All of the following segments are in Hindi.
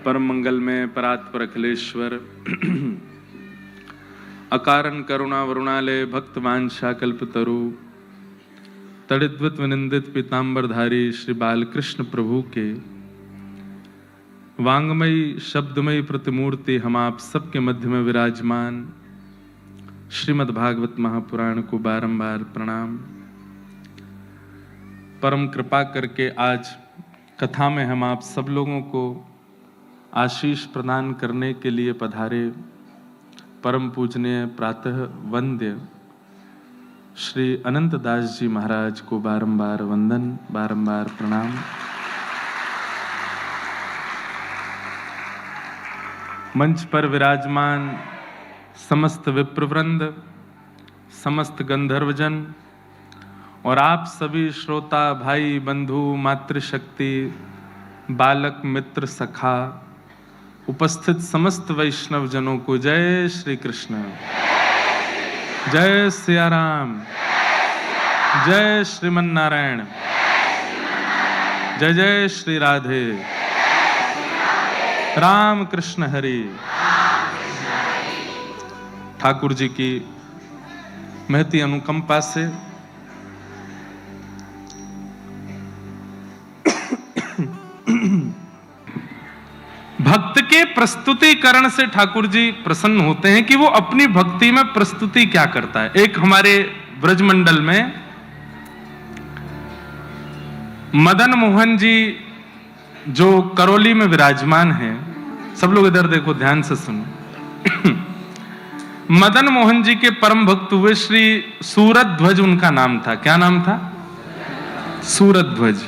परम मंगल में परात्पर अखिलेश्वर अकारण करुणा वरुणालय भक्त वांछा कल्पतरु तड़िद्वत विनिंदित पीतांबरधारी श्री बालकृष्ण प्रभु के वांगमयी शब्दमयी प्रतिमूर्ति हम आप सबके मध्य में विराजमान श्रीमद् भागवत महापुराण को बारंबार प्रणाम। परम कृपा करके आज कथा में हम आप सब लोगों को आशीष प्रदान करने के लिए पधारे परम पूजनीय प्रातः वंद्य श्री अनंत दास जी महाराज को बारंबार वंदन, बारंबार प्रणाम। मंच पर विराजमान समस्त विप्रवृंद, समस्त गंधर्वजन और आप सभी श्रोता भाई बंधु मातृशक्ति बालक मित्र सखा उपस्थित समस्त वैष्णव जनों को जय श्री कृष्ण, जय सिया राम, जय श्रीमन नारायण, जय जय श्री राधे, राम कृष्ण हरि। ठाकुर जी की महती अनुकंपा से भक्त के प्रस्तुतिकरण से ठाकुर जी प्रसन्न होते हैं कि वो अपनी भक्ति में प्रस्तुति क्या करता है। एक हमारे ब्रजमंडल में मदन मोहन जी जो करौली में विराजमान हैं, सब लोग इधर देखो ध्यान से सुनो। मदन मोहन जी के परम भक्त हुए श्री सूरध्वज उनका नाम था। क्या नाम था? सूरध्वज।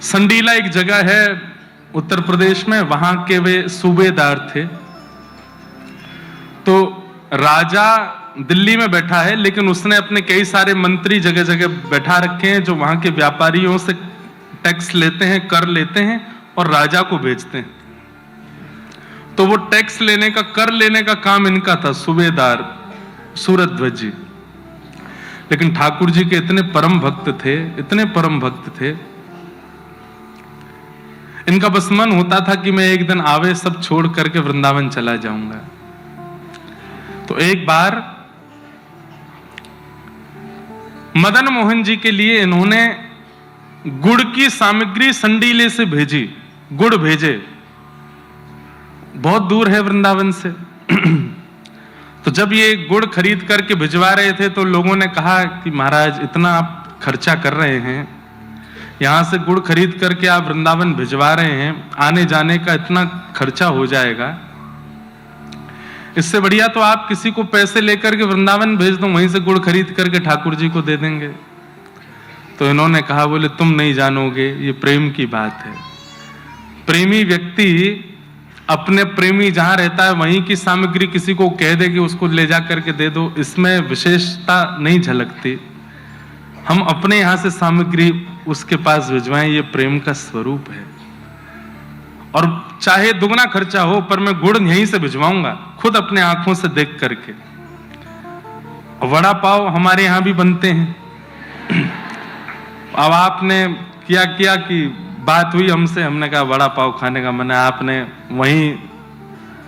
संडीला एक जगह है उत्तर प्रदेश में, वहां के वे सूबेदार थे। तो राजा दिल्ली में बैठा है, लेकिन उसने अपने कई सारे मंत्री जगह जगह बैठा रखे हैं जो वहां के व्यापारियों से टैक्स लेते हैं, कर लेते हैं और राजा को भेजते हैं। तो वो टैक्स लेने का, कर लेने का काम इनका था, सूबेदार सूरध्वज जी। लेकिन ठाकुर जी के इतने परम भक्त थे, इतने परम भक्त थे, इनका बस मन होता था कि मैं एक दिन आवे सब छोड़ करके वृंदावन चला जाऊंगा। तो एक बार मदन मोहन जी के लिए इन्होंने गुड़ की सामग्री संडीले से भेजी, गुड़ भेजे, बहुत दूर है वृंदावन से। तो जब ये गुड़ खरीद करके भिजवा रहे थे तो लोगों ने कहा कि महाराज इतना आप खर्चा कर रहे हैं, यहां से गुड़ खरीद करके आप वृंदावन भिजवा रहे हैं, आने जाने का इतना खर्चा हो जाएगा, इससे बढ़िया तो आप किसी को पैसे लेकर के वृंदावन भेज दो, वहीं से गुड़ खरीद करके ठाकुर जी को दे देंगे। तो इन्होंने कहा, बोले तुम नहीं जानोगे, ये प्रेम की बात है। प्रेमी व्यक्ति अपने प्रेमी जहां रहता है वहीं की सामग्री किसी को कह दे कि उसको ले जा करके दे दो, इसमें विशेषता नहीं झलकती। हम अपने यहां से सामग्री उसके पास भिजवाएं, ये प्रेम का स्वरूप है। और चाहे दुगना खर्चा हो, पर मैं गुड़ यहीं से भिजवाऊंगा, खुद अपने आंखों से देख करके। वड़ा पाव हमारे यहां भी बनते हैं। अब आपने किया कि बात हुई हमसे, हमने कहा वड़ा पाव खाने का मन है, आपने वहीं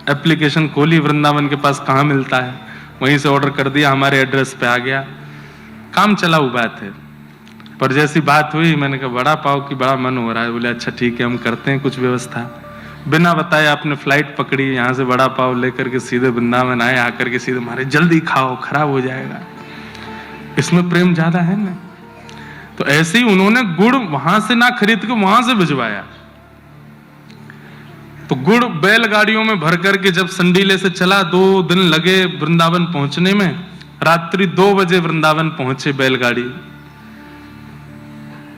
एप्लीकेशन खोली, वृंदावन के पास कहाँ मिलता है, वहीं से ऑर्डर कर दिया, हमारे एड्रेस पे आ गया, काम चला हुआ बात है। पर जैसी बात हुई मैंने कहा वड़ा पाव की बड़ा मन हो रहा है। बोले अच्छा ठीक है, हम करते हैं कुछ व्यवस्था। बिना बताए आपने फ्लाइट पकड़ी, यहाँ से वड़ा पाव लेकर के सीधे वृंदावन आए, आकर के सीधे मारे जल्दी खाओ खराब हो जाएगा। इसमें प्रेम ज्यादा है ना। तो ऐसे ही उन्होंने गुड़ वहां से ना खरीद के वहां से भिजवाया। तो गुड़ बैलगाड़ियों में भर करके जब संडीले से चला, 2 दिन लगे वृंदावन पहुंचने में। रात्रि 2 बजे वृंदावन पहुंचे बैलगाड़ी।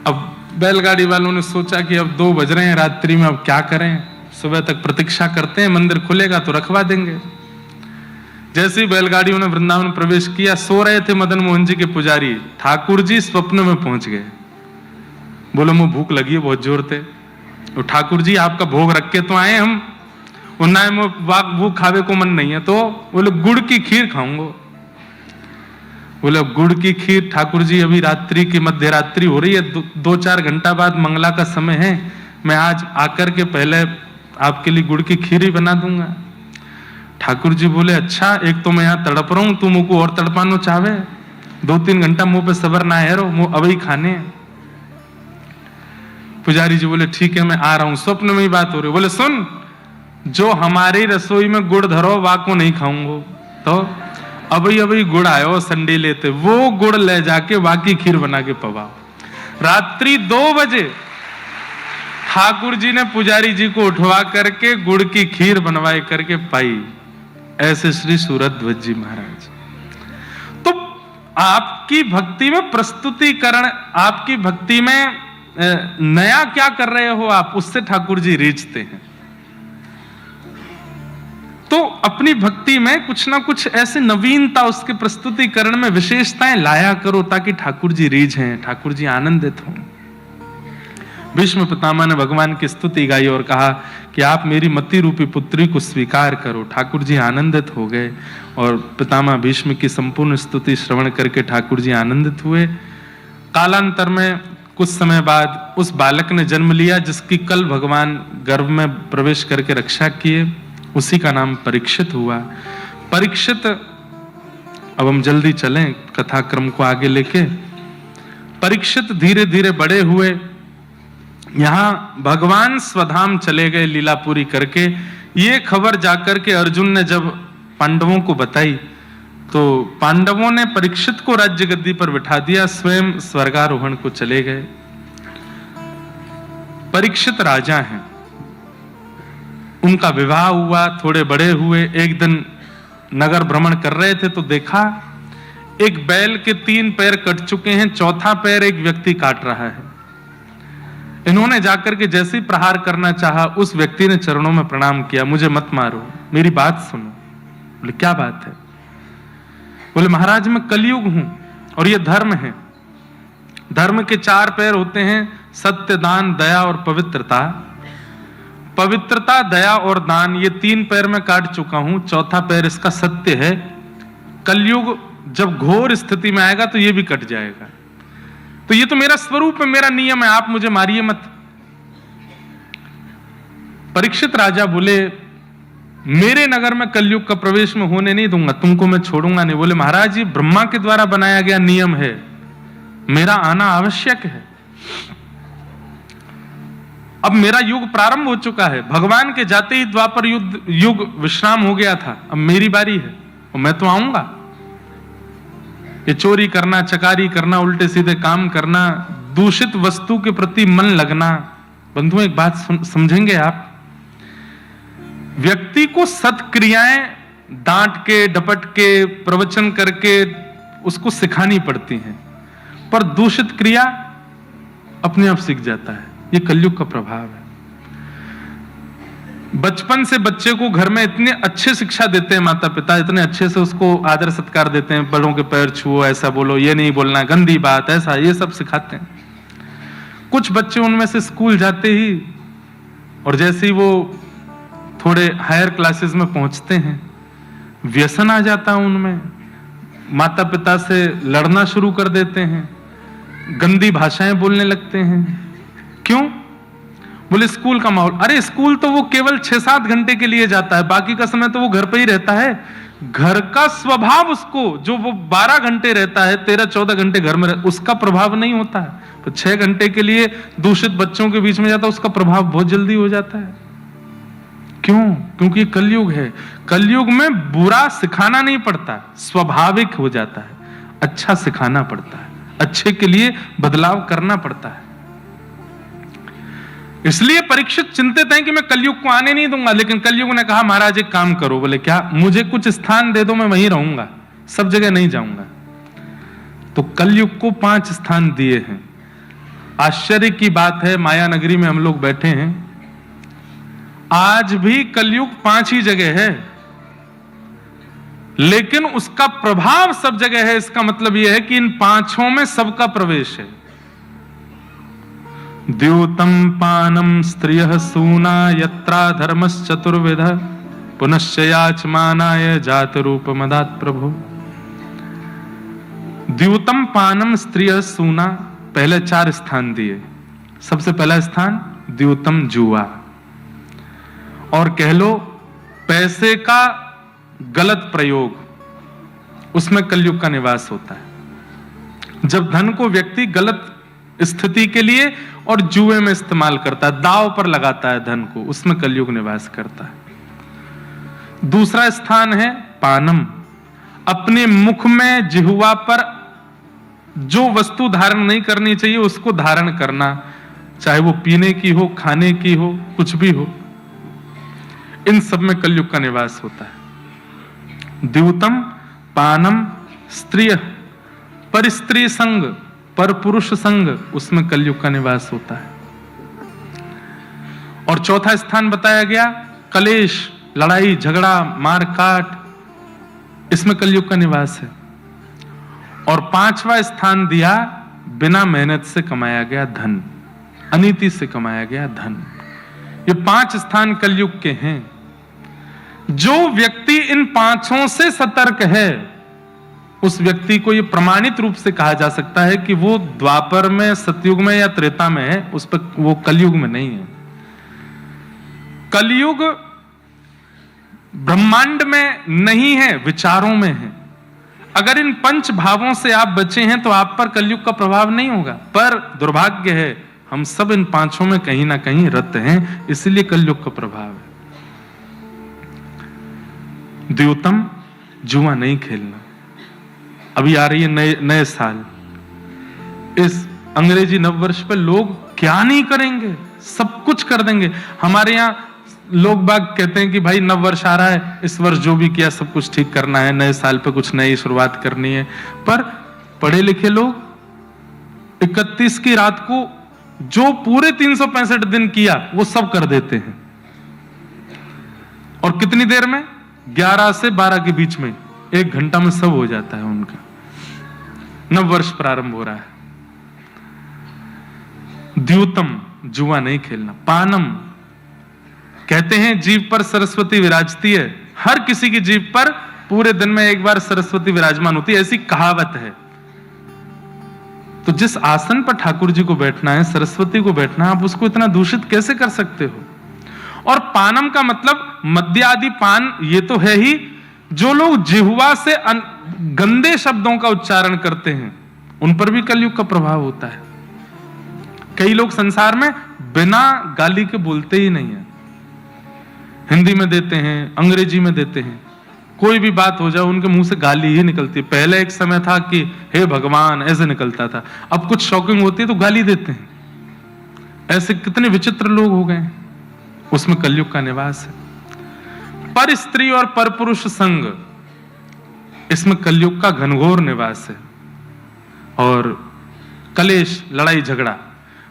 अब बैलगाड़ी वालों ने सोचा कि अब 2 बज रहे हैं रात्रि में, अब क्या करें, सुबह तक प्रतीक्षा करते हैं, मंदिर खुलेगा तो रखवा देंगे। जैसे ही बैलगाड़ियों ने वृंदावन प्रवेश किया, सो रहे थे मदन मोहन जी के पुजारी, ठाकुर जी स्वप्न में पहुंच गए। बोलो मुझे भूख लगी है बहुत जोर से। तो ठाकुर जी आपका भोग रख के तो आए हम, उन्ना भूख खावे को मन नहीं है। तो बोले गुड़ की खीर खाऊंगा। बोले गुड़ की खीर ठाकुर जी, अभी रात्रि की मध्य रात्रि हो रही है, 2-4 घंटा बाद मंगला का समय है, मैं आज आकर के पहले आपके लिए गुड़ की खीर ही बना दूंगा। ठाकुर जी बोले, अच्छा, एक तो मैं यहाँ तड़प रहा हूं, तू मुझको और तड़पानो चाहे, 2-3 घंटा मुंह पे सबर ना है रो, मुंह अभी खाने। पुजारी जी बोले, ठीक है मैं आ रहा हूं। स्वप्न में ही बात हो रही, बोले सुन, जो हमारी रसोई में गुड़ धरो वाको नहीं खाऊंगो। तो अभी गुड़ आयो संडे लेते, वो गुड़ ले जाके वाकी खीर बना के पवाओ। रात्रि 2 बजे ठाकुर जी ने पुजारी जी को उठवा करके गुड़ की खीर बनवाई करके पाई। ऐसे श्री सूरध्वज जी महाराज। तो आपकी भक्ति में प्रस्तुतिकरण, आपकी भक्ति में नया क्या कर रहे हो आप, उससे ठाकुर जी रीझते हैं। तो अपनी भक्ति में कुछ ना कुछ ऐसे नवीनता, उसके प्रस्तुतिकरण में विशेषताएं लाया करो, ताकि ठाकुर जी रीझें, ठाकुर जी आनंदित हों। भीष्म पितामह ने भगवान की स्तुति गाई और कहा कि आप मेरी मति रूपी पुत्री को स्वीकार करो। ठाकुर जी आनंदित हो गए और पितामह भीष्म की संपूर्ण स्तुति श्रवण करके ठाकुर जी आनंदित हुए। कालांतर में कुछ समय बाद उस बालक ने जन्म लिया जिसकी कल भगवान गर्भ में प्रवेश करके रक्षा किए, उसी का नाम परीक्षित हुआ। परीक्षित, अब हम जल्दी चलें कथा क्रम को आगे लेके। परीक्षित धीरे धीरे बड़े हुए, यहां भगवान स्वधाम चले गए लीला पूरी करके। ये खबर जाकर के अर्जुन ने जब पांडवों को बताई, तो पांडवों ने परीक्षित को राज्य गद्दी पर बिठा दिया, स्वयं स्वर्गारोहण को चले गए। परीक्षित राजा हैं, उनका विवाह हुआ, थोड़े बड़े हुए। एक दिन नगर भ्रमण कर रहे थे तो देखा एक बैल के 3 पैर कट चुके हैं, चौथा पैर एक व्यक्ति काट रहा है। इन्होंने जाकर के जैसे ही प्रहार करना चाहा, उस व्यक्ति ने चरणों में प्रणाम किया, मुझे मत मारो, मेरी बात सुनो। बोले क्या बात है? बोले महाराज मैं कलयुग हूं और ये धर्म है। धर्म के 4 पैर होते हैं, सत्य, दान, दया और पवित्रता। पवित्रता, दया और दान, ये 3 पैर में काट चुका हूं, चौथा पैर इसका सत्य है। कलयुग जब घोर स्थिति में आएगा तो ये भी कट जाएगा। तो ये तो मेरा स्वरूप है, मेरा नियम है, आप मुझे मारिए मत। परीक्षित राजा बोले मेरे नगर में कलयुग का प्रवेश में होने नहीं दूंगा, तुमको मैं छोड़ूंगा नहीं। बोले महाराज ये ब्रह्मा के द्वारा बनाया गया नियम है, मेरा आना आवश्यक है। अब मेरा युग प्रारंभ हो चुका है, भगवान के जाते ही द्वापर युग विश्राम हो गया था, अब मेरी बारी है और मैं तो आऊंगा। ये चोरी करना, चकारी करना, उल्टे सीधे काम करना, दूषित वस्तु के प्रति मन लगना। बंधुओं एक बात समझेंगे आप, व्यक्ति को सत्क्रियाएं डांट के, डपट के, प्रवचन करके उसको सिखानी पड़ती हैं, पर दूषित क्रिया अपने आप सीख जाता है। ये कलयुग का प्रभाव है। बचपन से बच्चे को घर में इतने अच्छे शिक्षा देते हैं माता पिता, इतने अच्छे से उसको आदर सत्कार देते हैं, बड़ों के पैर छुओ, ऐसा बोलो, ये नहीं बोलना, गंदी बात, ऐसा, ये सब सिखाते हैं। कुछ बच्चे उनमें से स्कूल जाते ही और जैसे ही वो थोड़े हायर क्लासेस में पहुंचते हैं, व्यसन आ जाता है उनमें, माता पिता से लड़ना शुरू कर देते हैं, गंदी भाषाएं बोलने लगते हैं। क्यों? बोले स्कूल का माहौल। अरे स्कूल तो वो केवल 6-7 घंटे के लिए जाता है, बाकी का समय तो वो घर पे ही रहता है। घर का स्वभाव उसको, जो वो 12 घंटे रहता है, 13-14 घंटे घर में उसका प्रभाव नहीं होता है। तो 6 घंटे के लिए दूषित बच्चों के बीच में जाता है, उसका प्रभाव बहुत जल्दी हो जाता है। क्यों? क्योंकि कलयुग है। कलयुग में बुरा सिखाना नहीं पड़ता, स्वाभाविक हो जाता है। अच्छा सिखाना पड़ता है, अच्छे के लिए बदलाव करना पड़ता है। इसलिए परीक्षित चिंतित हैं कि मैं कलयुग को आने नहीं दूंगा, लेकिन कलयुग ने कहा महाराज एक काम करो। बोले क्या? मुझे कुछ स्थान दे दो, मैं वहीं रहूंगा, सब जगह नहीं जाऊंगा। तो कलयुग को 5 स्थान दिए हैं। आश्चर्य की बात है, माया नगरी में हम लोग बैठे हैं, आज भी कलयुग 5 ही जगह है, लेकिन उसका प्रभाव सब जगह है। इसका मतलब यह है कि इन 5 में सबका प्रवेश है। द्योतम पानम स्त्रियः सूना यत्रा धर्मश्चतुर्विध पुनश्च याचमानाय जात रूप मदात प्रभु। द्योतम पानम स्त्रियः सूना, पहले 4 स्थान दिए। सबसे पहला स्थान द्योतम जुआ, और कह लो पैसे का गलत प्रयोग, उसमें कलयुग का निवास होता है। जब धन को व्यक्ति गलत स्थिति के लिए और जुए में इस्तेमाल करता है, दांव पर लगाता है धन को, उसमें कलयुग निवास करता है। दूसरा स्थान है पानम, अपने मुख में जिह्वा पर जो वस्तु धारण नहीं करनी चाहिए उसको धारण करना, चाहे वो पीने की हो, खाने की हो, कुछ भी हो, इन सब में कलयुग का निवास होता है। द्यूतम पानम स्त्रिय, पर स्त्री संग, पर पुरुष संग, उसमें कलयुग का निवास होता है। और चौथा स्थान बताया गया कलेश, लड़ाई झगड़ा मार काट, इसमें कलयुग का निवास है। और पांचवा स्थान दिया बिना मेहनत से कमाया गया धन, अनीति से कमाया गया धन। ये 5 स्थान कलयुग के हैं। जो व्यक्ति इन 5 से सतर्क है उस व्यक्ति को यह प्रमाणित रूप से कहा जा सकता है कि वो द्वापर में, सतयुग में या त्रेता में है, उस पर वो कलयुग में नहीं है। कलयुग ब्रह्मांड में नहीं है, विचारों में है। अगर इन 5 भावों से आप बचे हैं तो आप पर कलयुग का प्रभाव नहीं होगा। पर दुर्भाग्य है हम सब इन 5 में कहीं ना कहीं रत हैं, इसलिए कलयुग का प्रभाव है। द्योतम जुआ नहीं खेलना। अभी आ रही है नए साल, इस अंग्रेजी नववर्ष पे लोग क्या नहीं करेंगे, सब कुछ कर देंगे। हमारे यहाँ लोग बाग कहते हैं कि भाई नववर्ष आ रहा है, इस वर्ष जो भी किया सब कुछ ठीक करना है, नए साल पे कुछ नई शुरुआत करनी है। पर पढ़े लिखे लोग 31 की रात को जो पूरे 365 दिन किया वो सब कर देते हैं, और कितनी देर में, 11 से 12 के बीच में, 1 घंटा में सब हो जाता है उनका। नववर्ष प्रारंभ हो रहा है। द्यूतम जुआ नहीं खेलना। पानम, कहते हैं जीभ पर सरस्वती विराजती है, हर किसी की जीभ पर पूरे दिन में एक बार सरस्वती विराजमान होती है, ऐसी कहावत है। तो जिस आसन पर ठाकुर जी को बैठना है, सरस्वती को बैठना है, आप उसको इतना दूषित कैसे कर सकते हो? और पानम का मतलब मद्य आदि पान, ये तो है ही। जो लोग जिह्वा से गंदे शब्दों का उच्चारण करते हैं उन पर भी कलयुग का प्रभाव होता है। कई लोग संसार में बिना गाली के बोलते ही नहीं है, हिंदी में देते हैं, अंग्रेजी में देते हैं, कोई भी बात हो जाए उनके मुंह से गाली ही निकलती है। पहले एक समय था कि हे भगवान ऐसे निकलता था, अब कुछ शॉकिंग होती है तो गाली देते हैं। ऐसे कितने विचित्र लोग हो गए, उसमें कलयुग का निवास है। पर स्त्री और पर पुरुष संग, इसमें कलयुग का घनघोर निवास है। और कलेश, लड़ाई झगड़ा,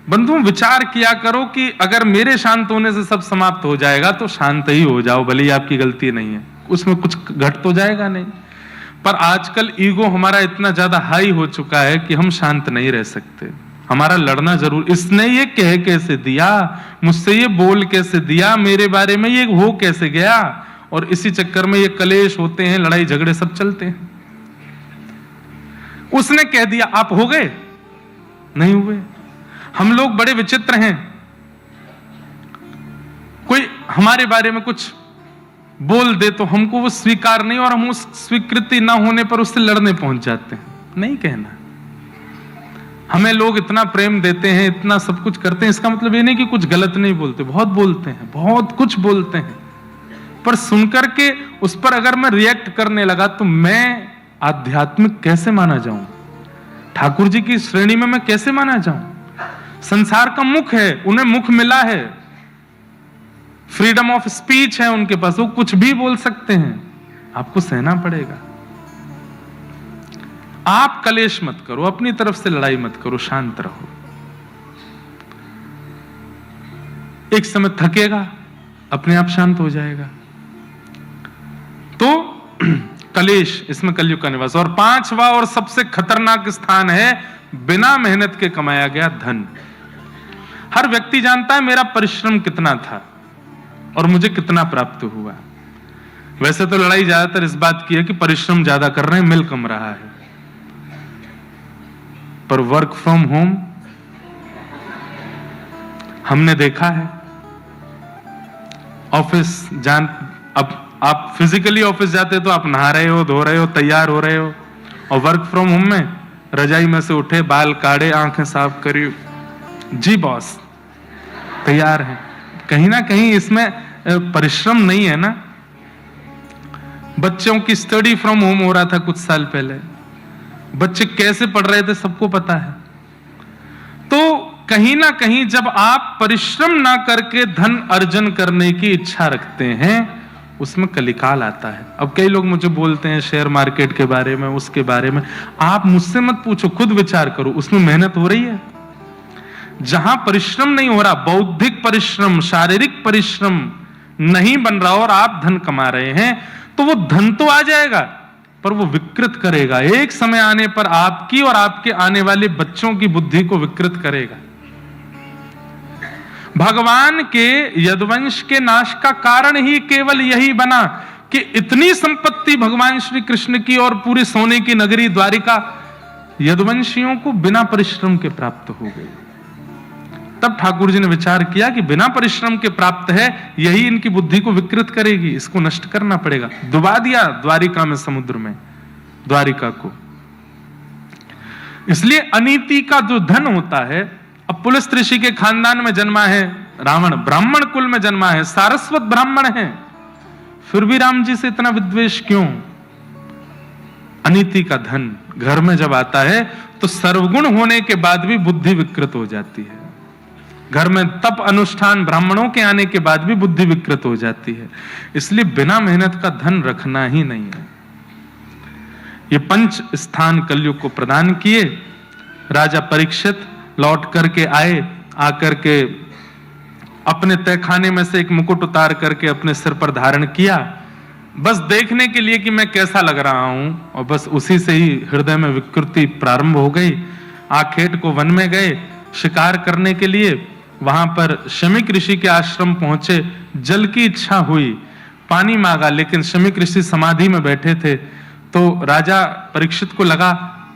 बंधुओं विचार किया करो कि अगर मेरे शांत होने से सब समाप्त हो जाएगा तो शांत ही हो जाओ, भले ही आपकी गलती नहीं है, उसमें कुछ घट तो जाएगा नहीं। पर आजकल ईगो हमारा इतना ज्यादा हाई हो चुका है कि हम शांत नहीं रह सकते, हमारा लड़ना जरूर। इसने ये कह कैसे दिया, मुझसे ये बोल कैसे दिया, मेरे बारे में ये हो कैसे गया, और इसी चक्कर में ये कलेश होते हैं, लड़ाई झगड़े सब चलते हैं। उसने कह दिया, आप हो गए, नहीं हुए। हम लोग बड़े विचित्र हैं, कोई हमारे बारे में कुछ बोल दे तो हमको वो स्वीकार नहीं, और हम उस स्वीकृति ना होने पर उससे लड़ने पहुंच जाते हैं। नहीं कहना, हमें लोग इतना प्रेम देते हैं, इतना सब कुछ करते हैं, इसका मतलब ये नहीं कि कुछ गलत नहीं बोलते, बहुत बोलते हैं, बहुत कुछ बोलते हैं। पर सुनकर के उस पर अगर मैं रिएक्ट करने लगा तो मैं आध्यात्मिक कैसे माना जाऊं, ठाकुर जी की श्रेणी में मैं कैसे माना जाऊं? संसार का मुख है, उन्हें मुख मिला है, फ्रीडम ऑफ स्पीच है उनके पास, वो कुछ भी बोल सकते हैं, आपको सहना पड़ेगा। आप कलेश मत करो, अपनी तरफ से लड़ाई मत करो, शांत रहो। एक समय थकेगा, अपने आप शांत हो जाएगा। तो कलेश, इसमें कलयुग का निवास। और 5वां और सबसे खतरनाक स्थान है बिना मेहनत के कमाया गया धन। हर व्यक्ति जानता है मेरा परिश्रम कितना था और मुझे कितना प्राप्त हुआ। वैसे तो लड़ाई ज्यादातर इस बात की है कि परिश्रम ज्यादा कर रहे हैं, मिल कम रहा है। पर वर्क फ्रॉम होम हमने देखा है ऑफिस अब आप फिजिकली ऑफिस जाते तो आप नहा रहे हो, धो रहे हो, तैयार हो रहे हो, और वर्क फ्रॉम होम में रजाई में से उठे, बाल काढ़े, आंखें साफ करी, जी बॉस, तैयार है। कहीं ना कहीं इसमें परिश्रम नहीं है ना। बच्चों की स्टडी फ्रॉम होम हो रहा था कुछ साल पहले, बच्चे कैसे पढ़ रहे थे सबको पता है। तो कहीं ना कहीं जब आप परिश्रम ना करके धन अर्जन करने की इच्छा रखते हैं, उसमें कलिकाल आता है। अब कई लोग मुझे बोलते हैं शेयर मार्केट के बारे में, उसके बारे में। आप मुझसे मत पूछो, खुद विचार करो, उसमें मेहनत हो रही है। जहां परिश्रम नहीं हो रहा, बौद्धिक परिश्रम, शारीरिक परिश्रम नहीं बन रहा और आप धन कमा रहे हैं, तो वो धन तो आ जाएगा पर वो विकृत करेगा। एक समय आने पर आपकी और आपके आने वाले बच्चों की बुद्धि को विकृत करेगा। भगवान के यदुवंश के नाश का कारण ही केवल यही बना कि इतनी संपत्ति भगवान श्री कृष्ण की और पूरी सोने की नगरी द्वारिका यदुवंशियों को बिना परिश्रम के प्राप्त हो गई। तब ठाकुर जी ने विचार किया कि बिना परिश्रम के प्राप्त है, यही इनकी बुद्धि को विकृत करेगी, इसको नष्ट करना पड़ेगा। डुबा दिया द्वारिका में, समुद्र में द्वारिका को। इसलिए अनीति का जो धन होता है, अब पुलस्त्य ऋषि के खानदान में जन्मा है रावण, ब्राह्मण कुल में जन्मा है, सारस्वत ब्राह्मण है, फिर भी राम जी से इतना विद्वेष क्यों? अनीति का धन घर में जब आता है तो सर्वगुण होने के बाद भी बुद्धि विकृत हो जाती है। घर में तप अनुष्ठान ब्राह्मणों के आने के बाद भी बुद्धि विकृत हो जाती है। इसलिए बिना मेहनत का धन रखना ही नहीं है। ये 5 स्थान कलयुग को प्रदान किए। राजा परीक्षित लौट करके आए, आकर के अपने तहखाने में से एक मुकुट उतार करके अपने सिर पर धारण किया, बस देखने के लिए कि मैं कैसा लग रहा हूं, और बस उसी से ही हृदय में विकृति प्रारंभ हो गई। आखेट को वन में गए शिकार करने के लिए, वहां पर शमीक ऋषि के आश्रम पहुंचे, जल की इच्छा हुई, पानी मांगा, लेकिन शमीक ऋषि समाधि में बैठे थे। तो राजा परीक्षित को लगा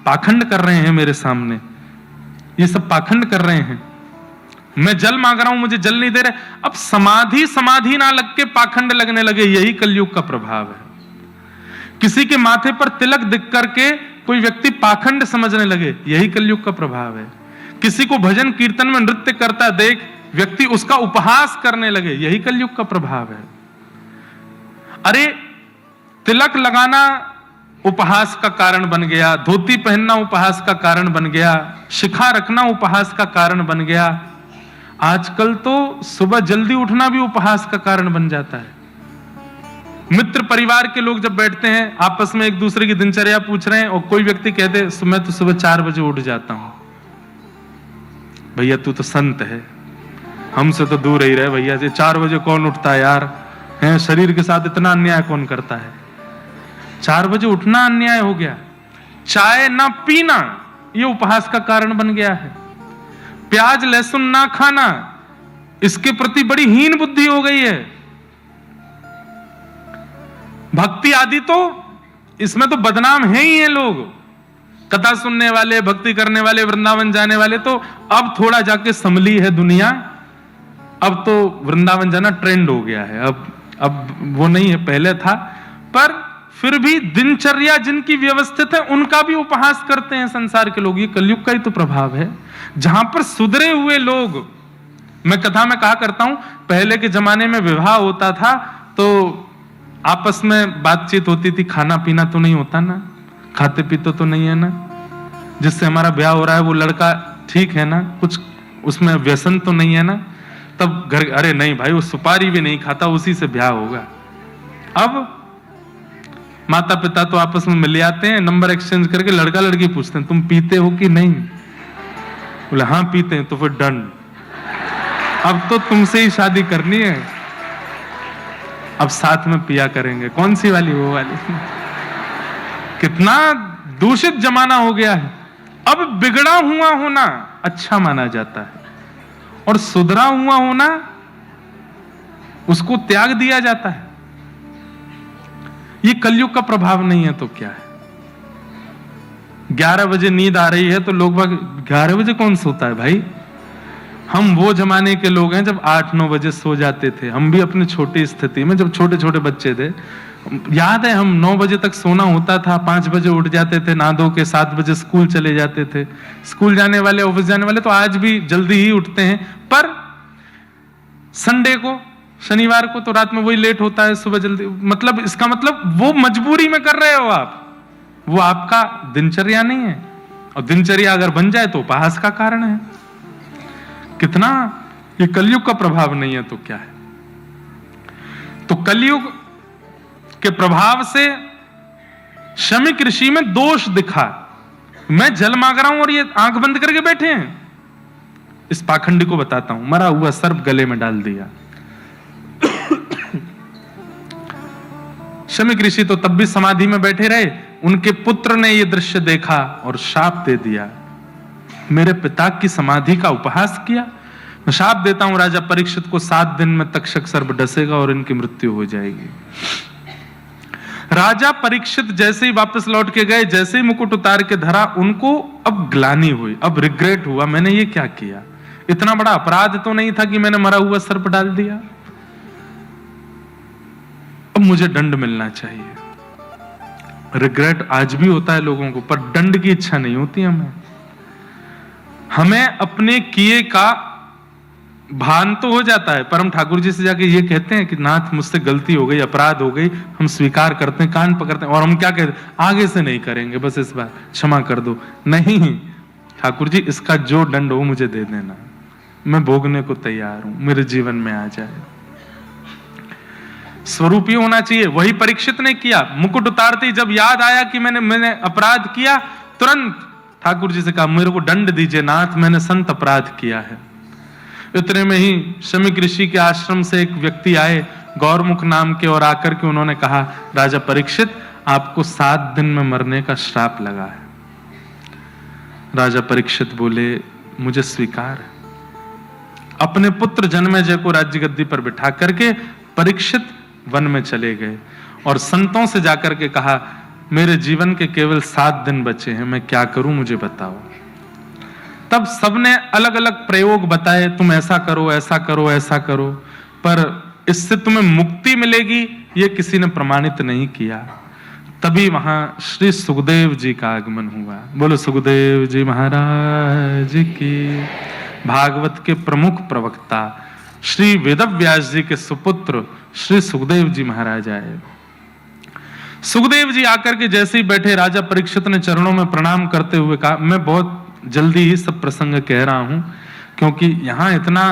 पाखंड कर रहे हैं मेरे सामने, ये सब पाखंड कर रहे हैं, मैं जल मांग रहा हूं मुझे जल नहीं दे रहे। अब समाधि ना लग के पाखंड लगने लगे। यही कलयुग का प्रभाव है। किसी के माथे पर तिलक दिख करके कोई व्यक्ति पाखंड समझने लगे, यही कलयुग का प्रभाव है। किसी को भजन कीर्तन में नृत्य करता देख व्यक्ति उसका उपहास करने लगे, यही कलयुग का प्रभाव है। अरे तिलक लगाना उपहास का कारण बन गया, धोती पहनना उपहास का कारण बन गया, शिखा रखना उपहास का कारण बन गया। आजकल तो सुबह जल्दी उठना भी उपहास का कारण बन जाता है। मित्र परिवार के लोग जब बैठते हैं आपस में एक दूसरे की दिनचर्या पूछ रहे हैं, और कोई व्यक्ति कहते मैं तो सुबह 4 बजे उठ जाता हूं। भैया तू तो संत है, हमसे तो दूर ही रहे भैया से। 4 बजे कौन उठता है यार, है शरीर के साथ इतना अन्याय कौन करता है? 4 बजे उठना अन्याय हो गया। चाय ना पीना ये उपहास का कारण बन गया है। प्याज लहसुन ना खाना, इसके प्रति बड़ी हीन बुद्धि हो गई है। भक्ति आदि तो इसमें तो बदनाम है ही है लोग। कथा सुनने वाले, भक्ति करने वाले, वृंदावन जाने वाले, तो अब थोड़ा जाके संभली है दुनिया। अब तो वृंदावन जाना ट्रेंड हो गया है, अब वो नहीं है, पहले था। पर फिर भी दिनचर्या जिनकी व्यवस्थित है उनका भी उपहास करते हैं संसार के लोग। ये कलयुग का ही तो प्रभाव है। जहां पर सुधरे हुए लोग, मैं कथा में कहा करता हूं, पहले के जमाने में विवाह होता था तो आपस में बातचीत होती थी, खाना पीना तो नहीं होता ना, खाते पीते तो नहीं है ना, जिससे हमारा ब्याह हो रहा है वो लड़का ठीक है ना, कुछ उसमें व्यसन तो नहीं है ना। तब घर, अरे नहीं भाई वो सुपारी भी नहीं खाता, उसी से ब्याह होगा। अब माता पिता तो आपस में मिल आते हैं, नंबर एक्सचेंज करके लड़का लड़की पूछते हैं तुम पीते हो कि नहीं, बोले हाँ पीते हैं, तो फिर डन, अब तो तुमसे ही शादी करनी है, अब साथ में पिया करेंगे। कौन सी वाली? वो वाली। कितना दूषित जमाना हो गया है। अब बिगड़ा हुआ होना अच्छा माना जाता है और सुधरा हुआ होना उसको त्याग दिया जाता है। ये कलयुग का प्रभाव नहीं है तो क्या है? 11 बजे नींद आ रही है तो लोग 11 बजे कौन सोता है भाई? हम वो जमाने के लोग हैं जब 8-9 बजे सो जाते थे। हम भी अपनी छोटी स्थिति में जब छोटे छोटे बच्चे थे, याद है हम 9 बजे तक सोना होता था, 5 बजे उठ जाते थे, नहा धो के 7 बजे स्कूल चले जाते थे। स्कूल जाने वाले, ऑफिस जाने वाले तो आज भी जल्दी ही उठते हैं, पर संडे को, शनिवार को तो रात में वही लेट होता है, सुबह जल्दी। मतलब इसका मतलब वो मजबूरी में कर रहे हो आप, वो आपका दिनचर्या नहीं है। और दिनचर्या अगर बन जाए तो उपहास का कारण है। कितना ये कलयुग का प्रभाव नहीं है तो क्या है। तो कलयुग के प्रभाव से शमीक ऋषि में दोष दिखा। मैं जल मांग रहा हूं और ये आंख बंद करके बैठे हैं। इस पाखंडी को बताता हूं, मरा हुआ सर्प गले में डाल दिया। शमीक ऋषि तो तब भी समाधि में बैठे रहे। उनके पुत्र ने यह दृश्य देखा और शाप दे दिया, मेरे पिता की समाधि का उपहास किया, मैं शाप देता हूं राजा परीक्षित को, 7 दिन में तक्षक सर्प डसेगा और इनकी मृत्यु हो जाएगी। राजा परीक्षित जैसे ही वापस लौट के गए, जैसे ही मुकुट उतार के धरा, उनको अब ग्लानि हुई, अब रिग्रेट हुआ, मैंने ये क्या किया। इतना बड़ा अपराध तो नहीं था कि मैंने मरा हुआ सर्प डाल दिया। अब मुझे दंड मिलना चाहिए। रिग्रेट आज भी होता है लोगों को, पर दंड की इच्छा नहीं होती हमें अपने किए का भान तो हो जाता है, पर हम ठाकुर जी से जाके ये कहते हैं कि नाथ मुझसे गलती हो गई, अपराध हो गई, हम स्वीकार करते हैं, कान पकड़ते हैं, और हम क्या कहते हैं, आगे से नहीं करेंगे, बस इस बार क्षमा कर दो। नहीं ठाकुर जी, इसका जो दंड हो मुझे दे देना, मैं भोगने को तैयार हूं, मेरे जीवन में आ जाए। स्वरूपी होना चाहिए। वही परीक्षित ने किया। मुकुट उतारते ही जब याद आया कि मैंने अपराध किया, तुरंत ठाकुर जी से कहा, मेरे को दंड दीजिए नाथ, मैंने संत अपराध किया है। इतने में ही शमीक ऋषि के आश्रम से एक व्यक्ति आए, गौरमुख नाम के, और आकर के उन्होंने कहा, राजा परीक्षित आपको 7 दिन में मरने का श्राप लगा है। राजा परीक्षित बोले, मुझे स्वीकार है। अपने पुत्र जन्मेजय को राज्य गद्दी पर बिठा करके परीक्षित वन में चले गए और संतों से जाकर के कहा, मेरे जीवन के केवल 7 दिन बचे हैं, मैं क्या करूं मुझे बताओ। तब सबने अलग अलग प्रयोग बताए, तुम ऐसा करो, ऐसा करो, ऐसा करो, पर इससे तुम्हें मुक्ति मिलेगी ये किसी ने प्रमाणित नहीं किया। तभी वहां श्री सुखदेव जी का आगमन हुआ। बोलो सुखदेव जी महाराज की। भागवत के प्रमुख प्रवक्ता श्री वेदव्यास जी के सुपुत्र श्री सुखदेव जी महाराज आए। सुखदेव जी आकर के जैसे ही बैठे, राजा परीक्षित ने चरणों में प्रणाम करते हुए कहा, मैं बहुत जल्दी ही सब प्रसंग कह रहा हूं, क्योंकि यहां इतना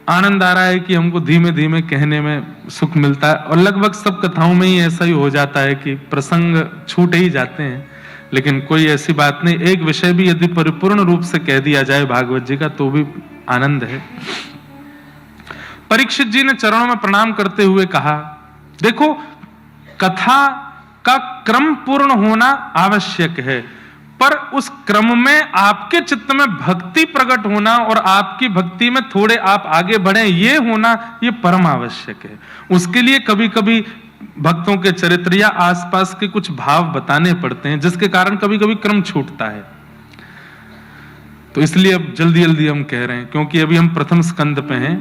आनंद आ रहा है कि हमको धीमे धीमे कहने में सुख मिलता है। और लगभग सब कथाओं में ही ऐसा ही हो जाता है कि प्रसंग छूट ही जाते हैं, लेकिन कोई ऐसी बात नहीं। एक विषय भी यदि परिपूर्ण रूप से कह दिया जाए भागवत जी का तो भी आनंद है। परीक्षित जी ने चरणों में प्रणाम करते हुए कहा, देखो कथा का क्रम पूर्ण होना आवश्यक है, पर उस क्रम में आपके चित्त में भक्ति प्रकट होना और आपकी भक्ति में थोड़े आप आगे बढ़े ये होना, ये परम आवश्यक है। उसके लिए कभी कभी भक्तों के चरित्र या आसपास के कुछ भाव बताने पड़ते हैं, जिसके कारण कभी कभी क्रम छूटता है। तो इसलिए अब जल्दी जल्दी हम कह रहे हैं, क्योंकि अभी हम प्रथम स्कंद पे हैं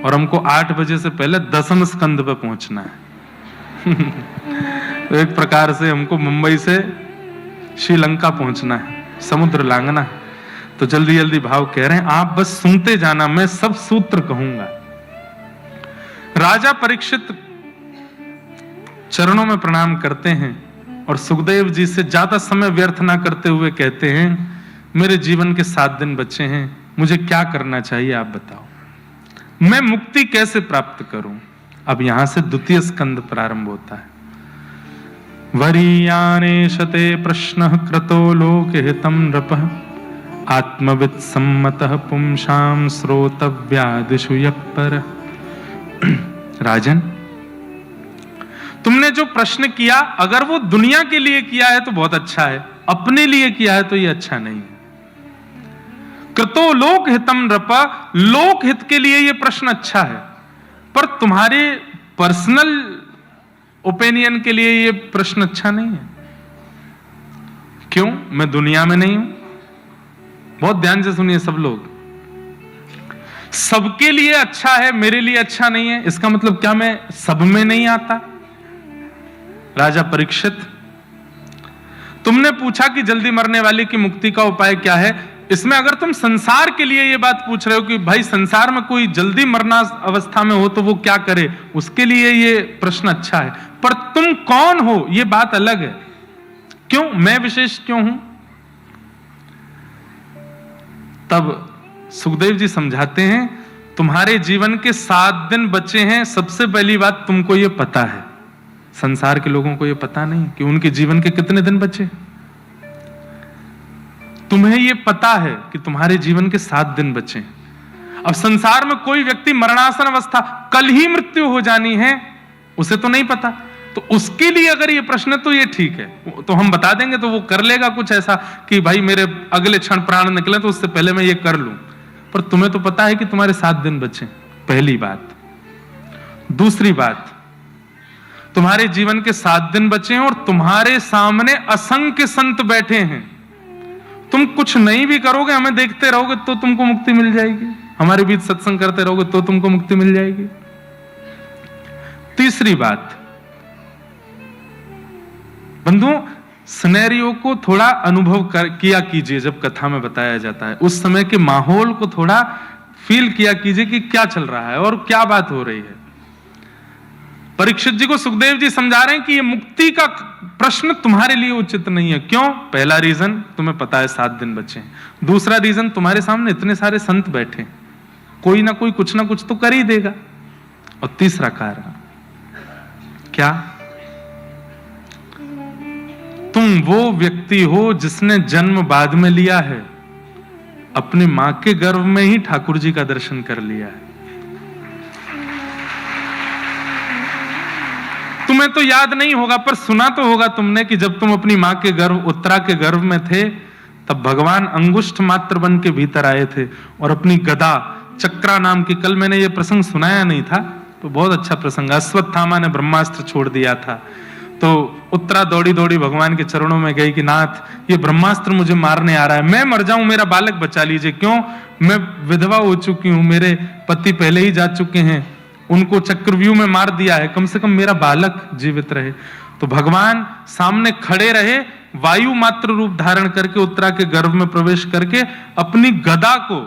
और हमको 8 बजे से पहले 10वें स्कंद पे पहुंचना है। तो एक प्रकार से हमको मुंबई से श्रीलंका पहुंचना है, समुद्र लांघना है। तो जल्दी जल्दी भाव कह रहे हैं, आप बस सुनते जाना, मैं सब सूत्र कहूंगा। राजा परीक्षित चरणों में प्रणाम करते हैं और सुखदेव जी से ज्यादा समय व्यर्थ ना करते हुए कहते हैं, मेरे जीवन के 7 दिन बचे हैं, मुझे क्या करना चाहिए आप बताओ, मैं मुक्ति कैसे प्राप्त करूं। अब यहां से द्वितीय स्कंद प्रारंभ होता है। वरीयाने शते प्रश्न क्रतो लोकहितं नृपः आत्मवित् सम्मतः पुंसां श्रोतव्यादिषु यः परः। राजन, तुमने जो प्रश्न किया, अगर वो दुनिया के लिए किया है तो बहुत अच्छा है, अपने लिए किया है तो ये अच्छा नहीं है। कृतो लोकहितं नृपः, लोकहित के लिए ये प्रश्न अच्छा है, पर तुम्हारे पर्सनल ओपिनियन के लिए ये प्रश्न अच्छा नहीं है। क्यों? मैं दुनिया में नहीं हूं। बहुत ध्यान से सुनिए सब लोग। सबके लिए अच्छा है, मेरे लिए अच्छा नहीं है, इसका मतलब क्या मैं सब में नहीं आता? राजा परीक्षित, तुमने पूछा कि जल्दी मरने वाले की मुक्ति का उपाय क्या है। इसमें अगर तुम संसार के लिए ये बात पूछ रहे हो कि भाई संसार में कोई जल्दी मरना अवस्था में हो तो वो क्या करे, उसके लिए ये प्रश्न अच्छा है। पर तुम कौन हो ये बात अलग है। क्यों मैं विशेष क्यों हूं? तब सुखदेव जी समझाते हैं, तुम्हारे जीवन के 7 दिन बचे हैं। सबसे पहली बात तुमको ये पता है, संसार के लोगों को ये पता नहीं कि उनके जीवन के कितने दिन बचे। तुम्हें ये पता है कि तुम्हारे जीवन के 7 दिन बचे। अब संसार में कोई व्यक्ति मरणासन अवस्था, कल ही मृत्यु हो जानी है, उसे तो नहीं पता। तो उसके लिए अगर ये प्रश्न है तो ये ठीक है, तो हम बता देंगे तो वो कर लेगा कुछ ऐसा कि भाई मेरे अगले क्षण प्राण निकले तो उससे पहले मैं ये कर लूं। पर तुम्हें तो पता है कि तुम्हारे 7 दिन बचे, पहली बात। दूसरी बात, तुम्हारे जीवन के 7 दिन बचे हैं और तुम्हारे सामने असंख्य संत बैठे हैं। तुम कुछ नहीं भी करोगे, हमें देखते रहोगे तो तुमको मुक्ति मिल जाएगी, हमारे बीच सत्संग करते रहोगे तो तुमको मुक्ति मिल जाएगी। तीसरी बात, बंधुओं सिनेरियो को थोड़ा अनुभव किया कीजिए। जब कथा में बताया जाता है उस समय के माहौल को थोड़ा फील किया कीजिए कि क्या चल रहा है और क्या बात हो रही है। परीक्षित जी को सुखदेव जी समझा रहे हैं कि ये मुक्ति का प्रश्न तुम्हारे लिए उचित नहीं है। क्यों? पहला रीजन तुम्हें पता है 7 दिन बचे हैं। दूसरा रीजन, तुम्हारे सामने इतने सारे संत बैठे, कोई ना कोई कुछ ना कुछ तो कर ही देगा। और तीसरा कारण, क्या तुम वो व्यक्ति हो जिसने जन्म बाद में लिया है, अपनी मां के गर्भ में ही ठाकुर जी का दर्शन कर लिया है। तुम्हें तो याद नहीं होगा पर सुना तो होगा तुमने कि जब तुम अपनी मां के गर्भ, उत्तरा के गर्भ में थे, तब भगवान अंगुष्ठ मात्र बन के भीतर आए थे और अपनी गदा चक्रा नाम की, कल मैंने ये प्रसंग सुनाया नहीं था तो बहुत अच्छा प्रसंग, अश्वत्थामा ने ब्रह्मास्त्र छोड़ दिया था तो उत्तरा दौड़ी दौड़ी भगवान के चरणों में गई कि नाथ ये ब्रह्मास्त्र मुझे मारने आ रहा है, मैं मर जाऊं, मेरा बालक बचा लीजिए। क्यों? मैं विधवा हो चुकी हूं, मेरे पति पहले ही जा चुके हैं, उनको चक्रव्यूह में मार दिया है, कम से कम मेरा बालक जीवित रहे। तो भगवान सामने खड़े रहे, वायु मात्र रूप धारण करके उत्तरा के गर्भ में प्रवेश करके अपनी गदा को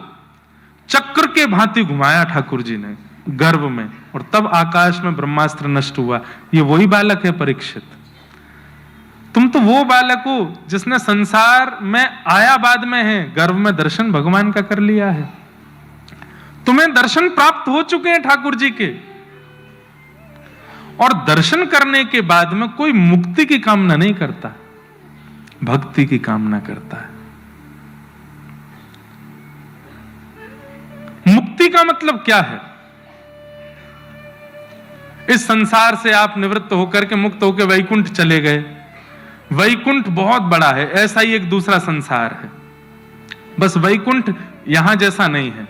चक्र के भांति घुमाया ठाकुर जी ने गर्भ में, और तब आकाश में ब्रह्मास्त्र नष्ट हुआ। ये वही बालक है परीक्षित। तुम तो वो बालक हो जिसने संसार में आया बाद में है, गर्भ में दर्शन भगवान का कर लिया है। तुम्हें दर्शन प्राप्त हो चुके हैं ठाकुर जी के, और दर्शन करने के बाद में कोई मुक्ति की कामना नहीं करता, भक्ति की कामना करता है। मुक्ति का मतलब क्या है? इस संसार से आप निवृत्त होकर के, मुक्त होकर वैकुंठ चले गए। वैकुंठ बहुत बड़ा है, ऐसा ही एक दूसरा संसार है। बस वैकुंठ यहां जैसा नहीं है।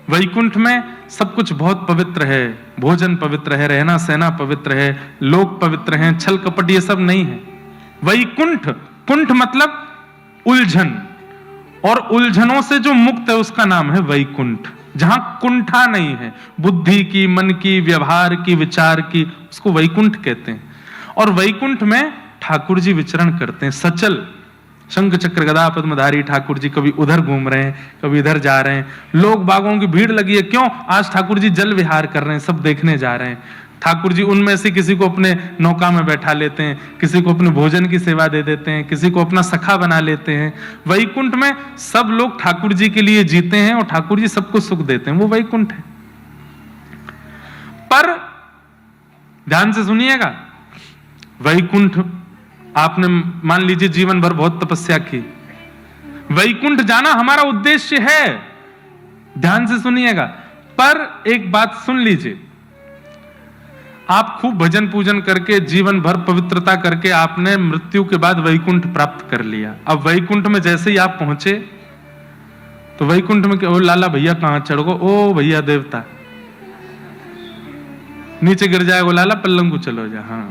वैकुंठ में सब कुछ बहुत पवित्र है, भोजन पवित्र है, रहना सहना पवित्र है, लोग पवित्र हैं, छल कपट ये सब नहीं है। वैकुंठ, कुंठ मतलब उलझन, और उलझनों से जो मुक्त है उसका नाम है वैकुंठ। जहां कुंठा नहीं है, बुद्धि की, मन की, व्यवहार की, विचार की, उसको वैकुंठ कहते हैं। और वैकुंठ में ठाकुर जी विचरण करते हैं, सचल शंख चक्र गदा पद्मधारी ठाकुर जी कभी उधर घूम रहे हैं, कभी इधर जा रहे हैं। लोग बागों की भीड़ लगी है, क्यों? आज ठाकुर जी जल विहार कर रहे हैं, सब देखने जा रहे हैं। ठाकुर जी उनमें से किसी को अपने नौका में बैठा लेते हैं, किसी को अपने भोजन की सेवा दे देते हैं, किसी को अपना सखा बना लेते हैं। वैकुंठ में सब लोग ठाकुर जी के लिए जीते हैं और ठाकुर जी सबको सुख देते हैं, वो वैकुंठ है। पर ध्यान से सुनिएगा, वैकुंठ आपने मान लीजिए जीवन भर बहुत तपस्या की, वैकुंठ जाना हमारा उद्देश्य है, ध्यान से सुनिएगा। पर एक बात सुन लीजिए, आप खूब भजन पूजन करके जीवन भर पवित्रता करके आपने मृत्यु के बाद वैकुंठ प्राप्त कर लिया। अब वैकुंठ में जैसे ही आप पहुंचे तो वैकुंठ में ओ लाला भैया कहां चढ़ गो, ओ भैया देवता, नीचे गिर जाएगा लाला पल्लंग को चलो जा। हाँ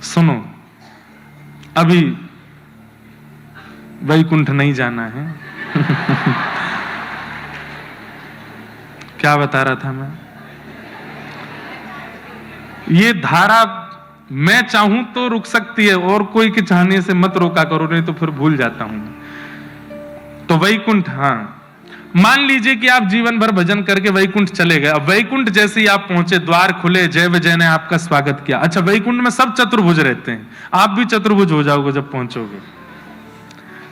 सुनो, अभी वैकुंठ नहीं जाना है, क्या बता रहा था मैं? ये धारा मैं चाहूं तो रुक सकती है, और कोई के चाहने से मत रोका करो, नहीं तो फिर भूल जाता हूं। तो वैकुंठ, हाँ, मान लीजिए कि आप जीवन भर भजन करके वैकुंठ चले गए। अब वैकुंठ जैसे ही आप पहुंचे, द्वार खुले, जय विजय ने आपका स्वागत किया। अच्छा, वैकुंठ में सब चतुर्भुज रहते हैं, आप भी चतुर्भुज हो जाओगे जब पहुंचोगे।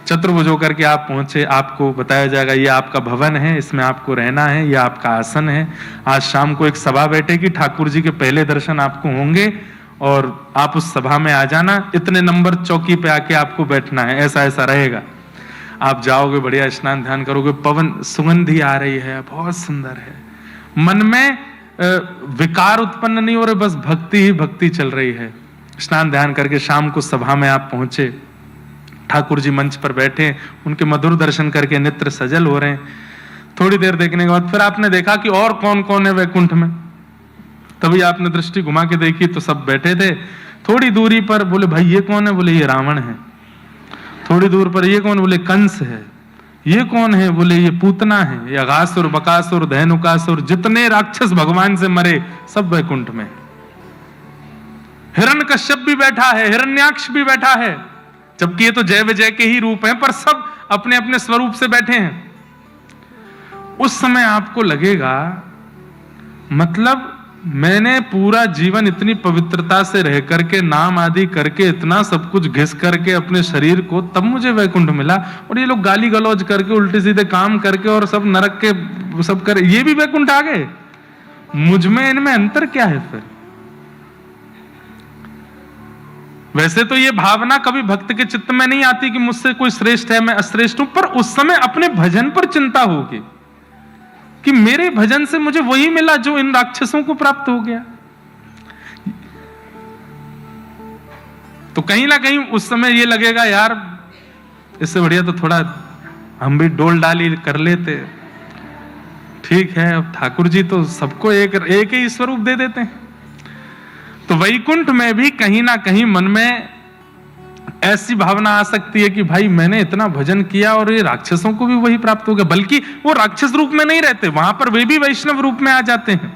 चतुर्भुज होकर के आप पहुंचे, आपको बताया जाएगा ये आपका भवन है, इसमें आपको रहना है, ये आपका आसन है। आज शाम को एक सभा बैठेगी, ठाकुर जी के पहले दर्शन आपको होंगे और आप उस सभा में आ जाना, इतने नंबर चौकी पे आके आपको बैठना है, ऐसा ऐसा रहेगा। आप जाओगे, बढ़िया स्नान ध्यान करोगे, पवन सुगंधी आ रही है, बहुत सुंदर है, मन में विकार उत्पन्न नहीं हो रहे, बस भक्ति ही भक्ति चल रही है। स्नान ध्यान करके शाम को सभा में आप पहुंचे, ठाकुर जी मंच पर बैठे, उनके मधुर दर्शन करके नेत्र सजल हो रहे हैं। थोड़ी देर देखने के बाद फिर आपने देखा कि और कौन कौन है वैकुंठ में, तभी आपने दृष्टि घुमा के देखी तो सब बैठे थे। थोड़ी दूरी पर बोले भाई ये कौन है? बोले ये रावण है। थोड़ी दूर पर ये कौन? बोले कंस है। ये कौन है? बोले ये पूतना है। ये अगासुर, बकासुर, धेनुकासुर, जितने राक्षस भगवान से मरे सब वैकुंठ में। हिरण्यकश्यप भी बैठा है, हिरण्याक्ष भी बैठा है, जबकि ये तो जय विजय के ही रूप हैं, पर सब अपने अपने स्वरूप से बैठे हैं। उस समय आपको लगेगा, मतलब मैंने पूरा जीवन इतनी पवित्रता से रह करके, नाम आदि करके, इतना सब कुछ घिस करके अपने शरीर को, तब मुझे वैकुंठ मिला। और ये लोग गाली गलौज करके, उल्टे सीधे काम करके और सब नरक के सब करे, ये भी वैकुंठ आ गए। मुझ में इनमें अंतर क्या है फिर? वैसे तो ये भावना कभी भक्त के चित्त में नहीं आती कि मुझसे कोई श्रेष्ठ है, मैं अश्रेष्ठ हूं, पर उस समय अपने भजन पर चिंता होगी कि मेरे भजन से मुझे वही मिला जो इन राक्षसों को प्राप्त हो गया। तो कहीं ना कहीं उस समय ये लगेगा, यार इससे बढ़िया तो थोड़ा हम भी डोल डाली कर लेते। ठीक है, अब ठाकुर जी तो सबको एक ही स्वरूप दे देते हैं। तो वैकुंठ में भी कहीं ना कहीं मन में ऐसी भावना आ सकती है कि भाई मैंने इतना भजन किया और ये राक्षसों को भी वही प्राप्त हो गया। बल्कि वो राक्षस रूप में नहीं रहते, वहां पर वे भी वैष्णव रूप में आ जाते हैं।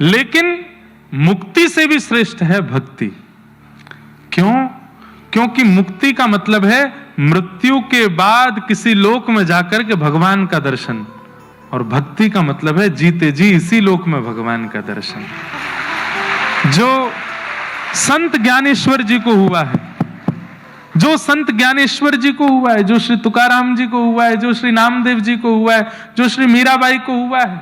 लेकिन मुक्ति से भी श्रेष्ठ है भक्ति। क्यों? क्योंकि मुक्ति का मतलब है मृत्यु के बाद किसी लोक में जाकर के भगवान का दर्शन, और भक्ति का मतलब है जीते जी इसी लोक में भगवान का दर्शन। जो संत ज्ञानेश्वर जी को हुआ है, जो संत ज्ञानेश्वर जी को हुआ है, जो श्री तुकाराम जी को हुआ है, जो श्री नामदेव जी को हुआ है, जो श्री मीराबाई को हुआ है,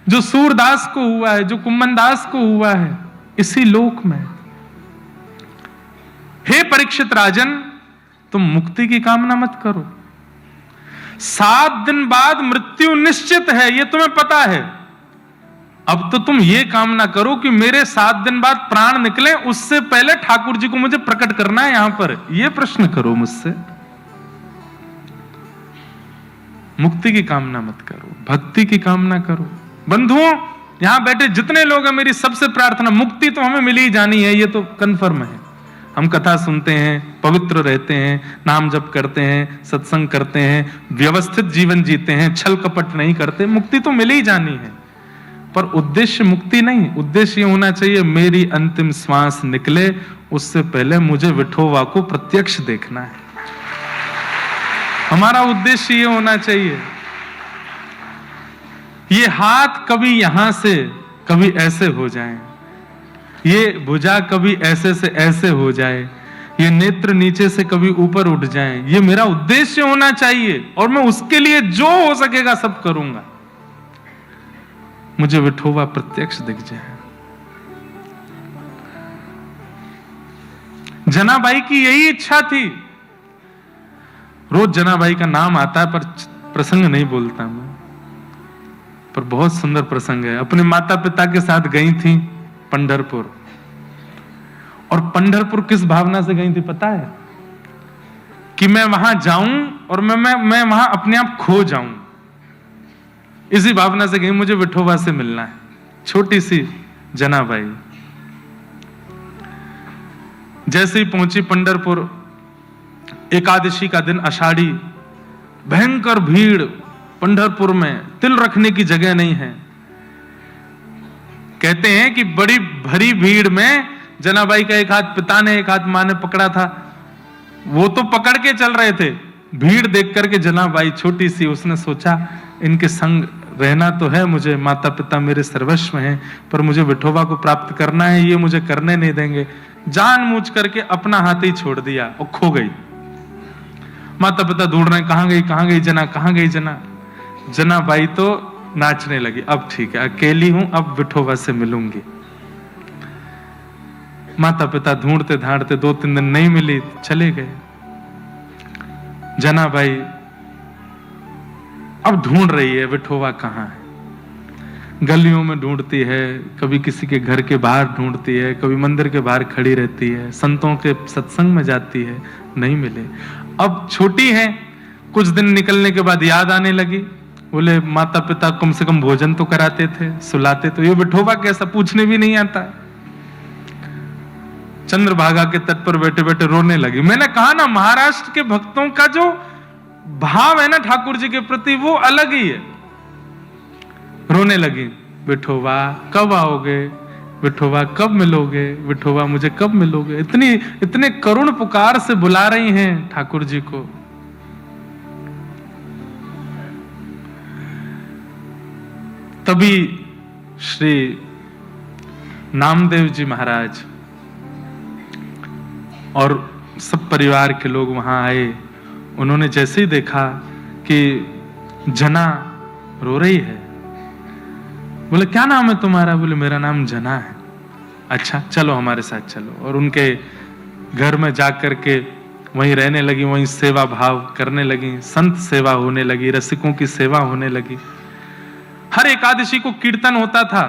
जो सूरदास को हुआ है, जो कुम्मन दास को हुआ है, इसी लोक में। हे परीक्षित राजन, तुम मुक्ति की कामना मत करो। 7 दिन बाद मृत्यु निश्चित है, यह तुम्हें पता है। अब तो तुम ये कामना करो कि मेरे 7 दिन बाद प्राण निकले, उससे पहले ठाकुर जी को मुझे प्रकट करना है यहां पर। यह प्रश्न करो मुझसे। मुक्ति की कामना मत करो, भक्ति की कामना करो। बंधुओं, यहां बैठे जितने लोग हैं, मेरी सबसे प्रार्थना, मुक्ति तो हमें मिली ही जानी है, ये तो कन्फर्म है। हम कथा सुनते हैं, पवित्र रहते हैं, नाम जप करते हैं, सत्संग करते हैं, व्यवस्थित जीवन जीते हैं, छल कपट नहीं करते, मुक्ति तो मिल ही जानी है। पर उद्देश्य मुक्ति नहीं, उद्देश्य ये होना चाहिए मेरी अंतिम श्वास निकले उससे पहले मुझे विठोबा को प्रत्यक्ष देखना है। हमारा उद्देश्य ये होना चाहिए। ये हाथ कभी यहां से कभी ऐसे हो जाए, ये भुजा कभी ऐसे से ऐसे हो जाए, ये नेत्र नीचे से कभी ऊपर उठ जाए, ये मेरा उद्देश्य होना चाहिए। और मैं उसके लिए जो हो सकेगा सब करूंगा, मुझे विठोबा प्रत्यक्ष दिख जाए। जनाबाई की यही इच्छा थी। रोज जनाबाई का नाम आता है पर प्रसंग नहीं बोलता मैं, पर बहुत सुंदर प्रसंग है। अपने माता पिता के साथ गई थी पंढरपुर, और पंढरपुर किस भावना से गई थी पता है? कि मैं वहां जाऊं और मैं वहां अपने आप खो जाऊं, इसी भावना से गई। मुझे विठोबा से मिलना है। छोटी सी जनाबाई जैसे ही पहुंची पंढरपुर, एकादशी का दिन आषाढ़ी, भयंकर भीड़ पंढरपुर में, तिल रखने की जगह नहीं है। कहते हैं कि बड़ी भरी भीड़ में जनाबाई का एक हाथ पिता ने, एक हाथ मां ने पकड़ा था। वो तो पकड़ के चल रहे थे, भीड़ देख करके जनाबाई छोटी सी, उसने सोचा इनके संग रहना तो है मुझे, माता पिता मेरे सर्वस्व हैं, पर मुझे विठोबा को प्राप्त करना है, ये मुझे करने नहीं देंगे। जानबूझ करके अपना हाथ ही छोड़ दिया और खो गई। माता पिता ढूंढ रहे, कहां गई जना, कहां गई जना। जनाबाई तो नाचने लगी, अब ठीक है, अकेली हूं, अब विठोबा से मिलूंगी। माता पिता ढूंढते ढांढते 2-3 दिन नहीं मिली, चले गए। जनाबाई अब ढूंढ रही है विठोबा कहां है। गलियों में ढूंढती है, कभी किसी के घर के बाहर ढूंढती है, कभी मंदिर के बाहर खड़ी रहती है, संतों के सत्संग में जाती है, नहीं मिले। अब छोटी है, कुछ दिन निकलने के बाद याद आने लगी, बोले माता पिता कम से कम भोजन तो कराते थे, सुलाते तो, ये विठोबा कैसा, पूछने भी नहीं आता है। चंद्रभागा के तट पर बैठे बैठे रोने लगी। मैंने कहा ना, महाराष्ट्र के भक्तों का जो भाव है ना ठाकुर जी के प्रति, वो अलग ही है। रोने लगी, विठोबा कब आओगे, विठोबा कब मिलोगे, विठोबा मुझे कब मिलोगे। इतने करुण पुकार से बुला रही हैं ठाकुर जी को। तभी श्री नामदेव जी महाराज और सब परिवार के लोग वहां आए। उन्होंने जैसे ही देखा कि जना रो रही है, बोले क्या नाम है तुम्हारा, बोले मेरा नाम जना है। अच्छा चलो हमारे साथ चलो। और उनके घर में जाकर के वहीं रहने लगी, वहीं सेवा भाव करने लगी, संत सेवा होने लगी, रसिकों की सेवा होने लगी। हर एकादशी को कीर्तन होता था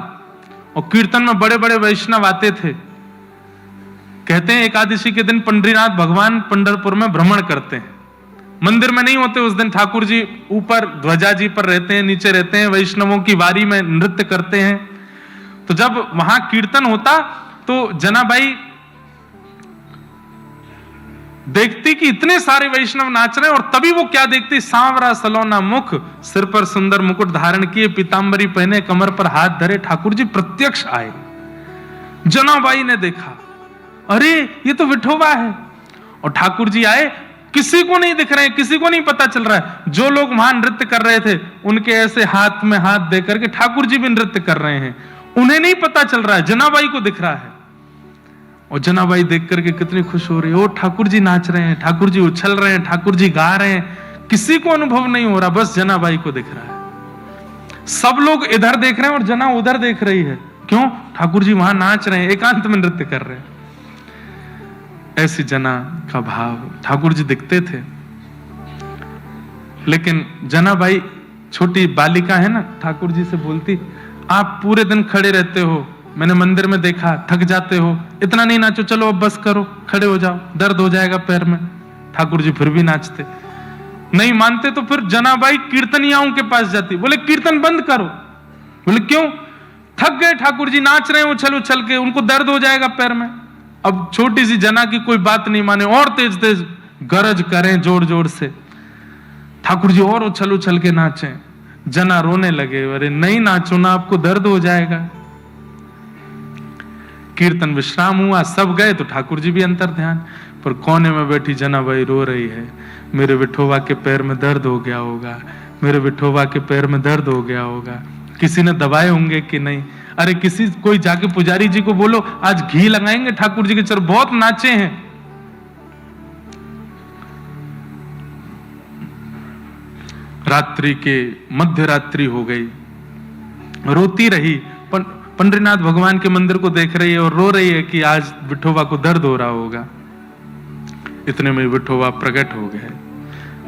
और कीर्तन में बड़े बड़े वैष्णव आते थे। कहते हैं एकादशी के दिन पंडरीनाथ भगवान पंढरपुर में भ्रमण करते हैं, मंदिर में नहीं होते उस दिन। ठाकुर जी ऊपर ध्वजा जी पर रहते हैं, नीचे रहते हैं, वैष्णवों की वारी में नृत्य करते हैं। तो जब वहां कीर्तन होता तो जनाबाई देखती कि इतने सारे वैष्णव नाच रहे हैं, और तभी वो क्या देखती, सांवरा सलोना मुख, सिर पर सुंदर मुकुट धारण किए, पीतांबरी पहने, कमर पर हाथ धरे ठाकुर जी प्रत्यक्ष आए। जनाबाई ने देखा, अरे ये तो विठोबा है। और ठाकुर जी आए, किसी को नहीं दिख रहे हैं, किसी को नहीं पता चल रहा है। जो लोग वहां नृत्य कर रहे थे उनके ऐसे हाथ में हाथ दे करके ठाकुर जी भी नृत्य कर रहे हैं, उन्हें नहीं पता चल रहा है, जनाबाई को दिख रहा है। और जनाबाई देख करके कितनी खुश हो रही है, ओ ठाकुर जी नाच रहे हैं, ठाकुर जी उछल रहे हैं, ठाकुर जी गा रहे हैं। किसी को अनुभव नहीं हो रहा, बस जनाबाई को दिख रहा है। सब लोग इधर देख रहे हैं और जना उधर देख रही है। क्यों? ठाकुर जी वहां नाच रहे हैं, एकांत में नृत्य कर रहे हैं। ऐसी जना का भाव ठाकुर जी दिखते थे। लेकिन जनाबाई छोटी बालिका है ना, ठाकुर जी से बोलती, आप पूरे दिन खड़े रहते हो, मैंने मंदिर में देखा, थक जाते हो, इतना नहीं नाचो, चलो अब बस करो, खड़े हो जाओ, दर्द हो जाएगा पैर में। ठाकुर जी फिर भी नाचते। नहीं मानते तो फिर जनाबाई कीर्तनियाओं के पास जाती, बोले कीर्तन बंद करो। बोले क्यों? थक गए ठाकुर जी, नाच रहे हैं उछल उछल के, उनको दर्द हो जाएगा पैर में। अब छोटी सी जना की कोई बात नहीं माने, और तेज तेज गरज करें जोर जोर से, ठाकुर जी और उछल उछल के नाचे। जना रोने लगे, अरे नहीं नाचो ना, आपको दर्द हो जाएगा। कीर्तन विश्राम हुआ, सब गए तो ठाकुर जी भी अंतर ध्यान, पर कोने में बैठी जनाबाई रो रही है, मेरे विठोबा के पैर में दर्द हो गया होगा, मेरे विठोबा के पैर में दर्द हो गया होगा, किसी ने दबाए होंगे कि नहीं। अरे किसी कोई जाके पुजारी जी को बोलो आज घी लगाएंगे ठाकुर जी के चर, बहुत नाचे हैं। रात्रि के मध्य रात्रि हो गई, रोती रही, पंडरीनाथ भगवान के मंदिर को देख रही है और रो रही है कि आज विठोबा को दर्द हो रहा होगा। इतने में विठोबा प्रकट हो गए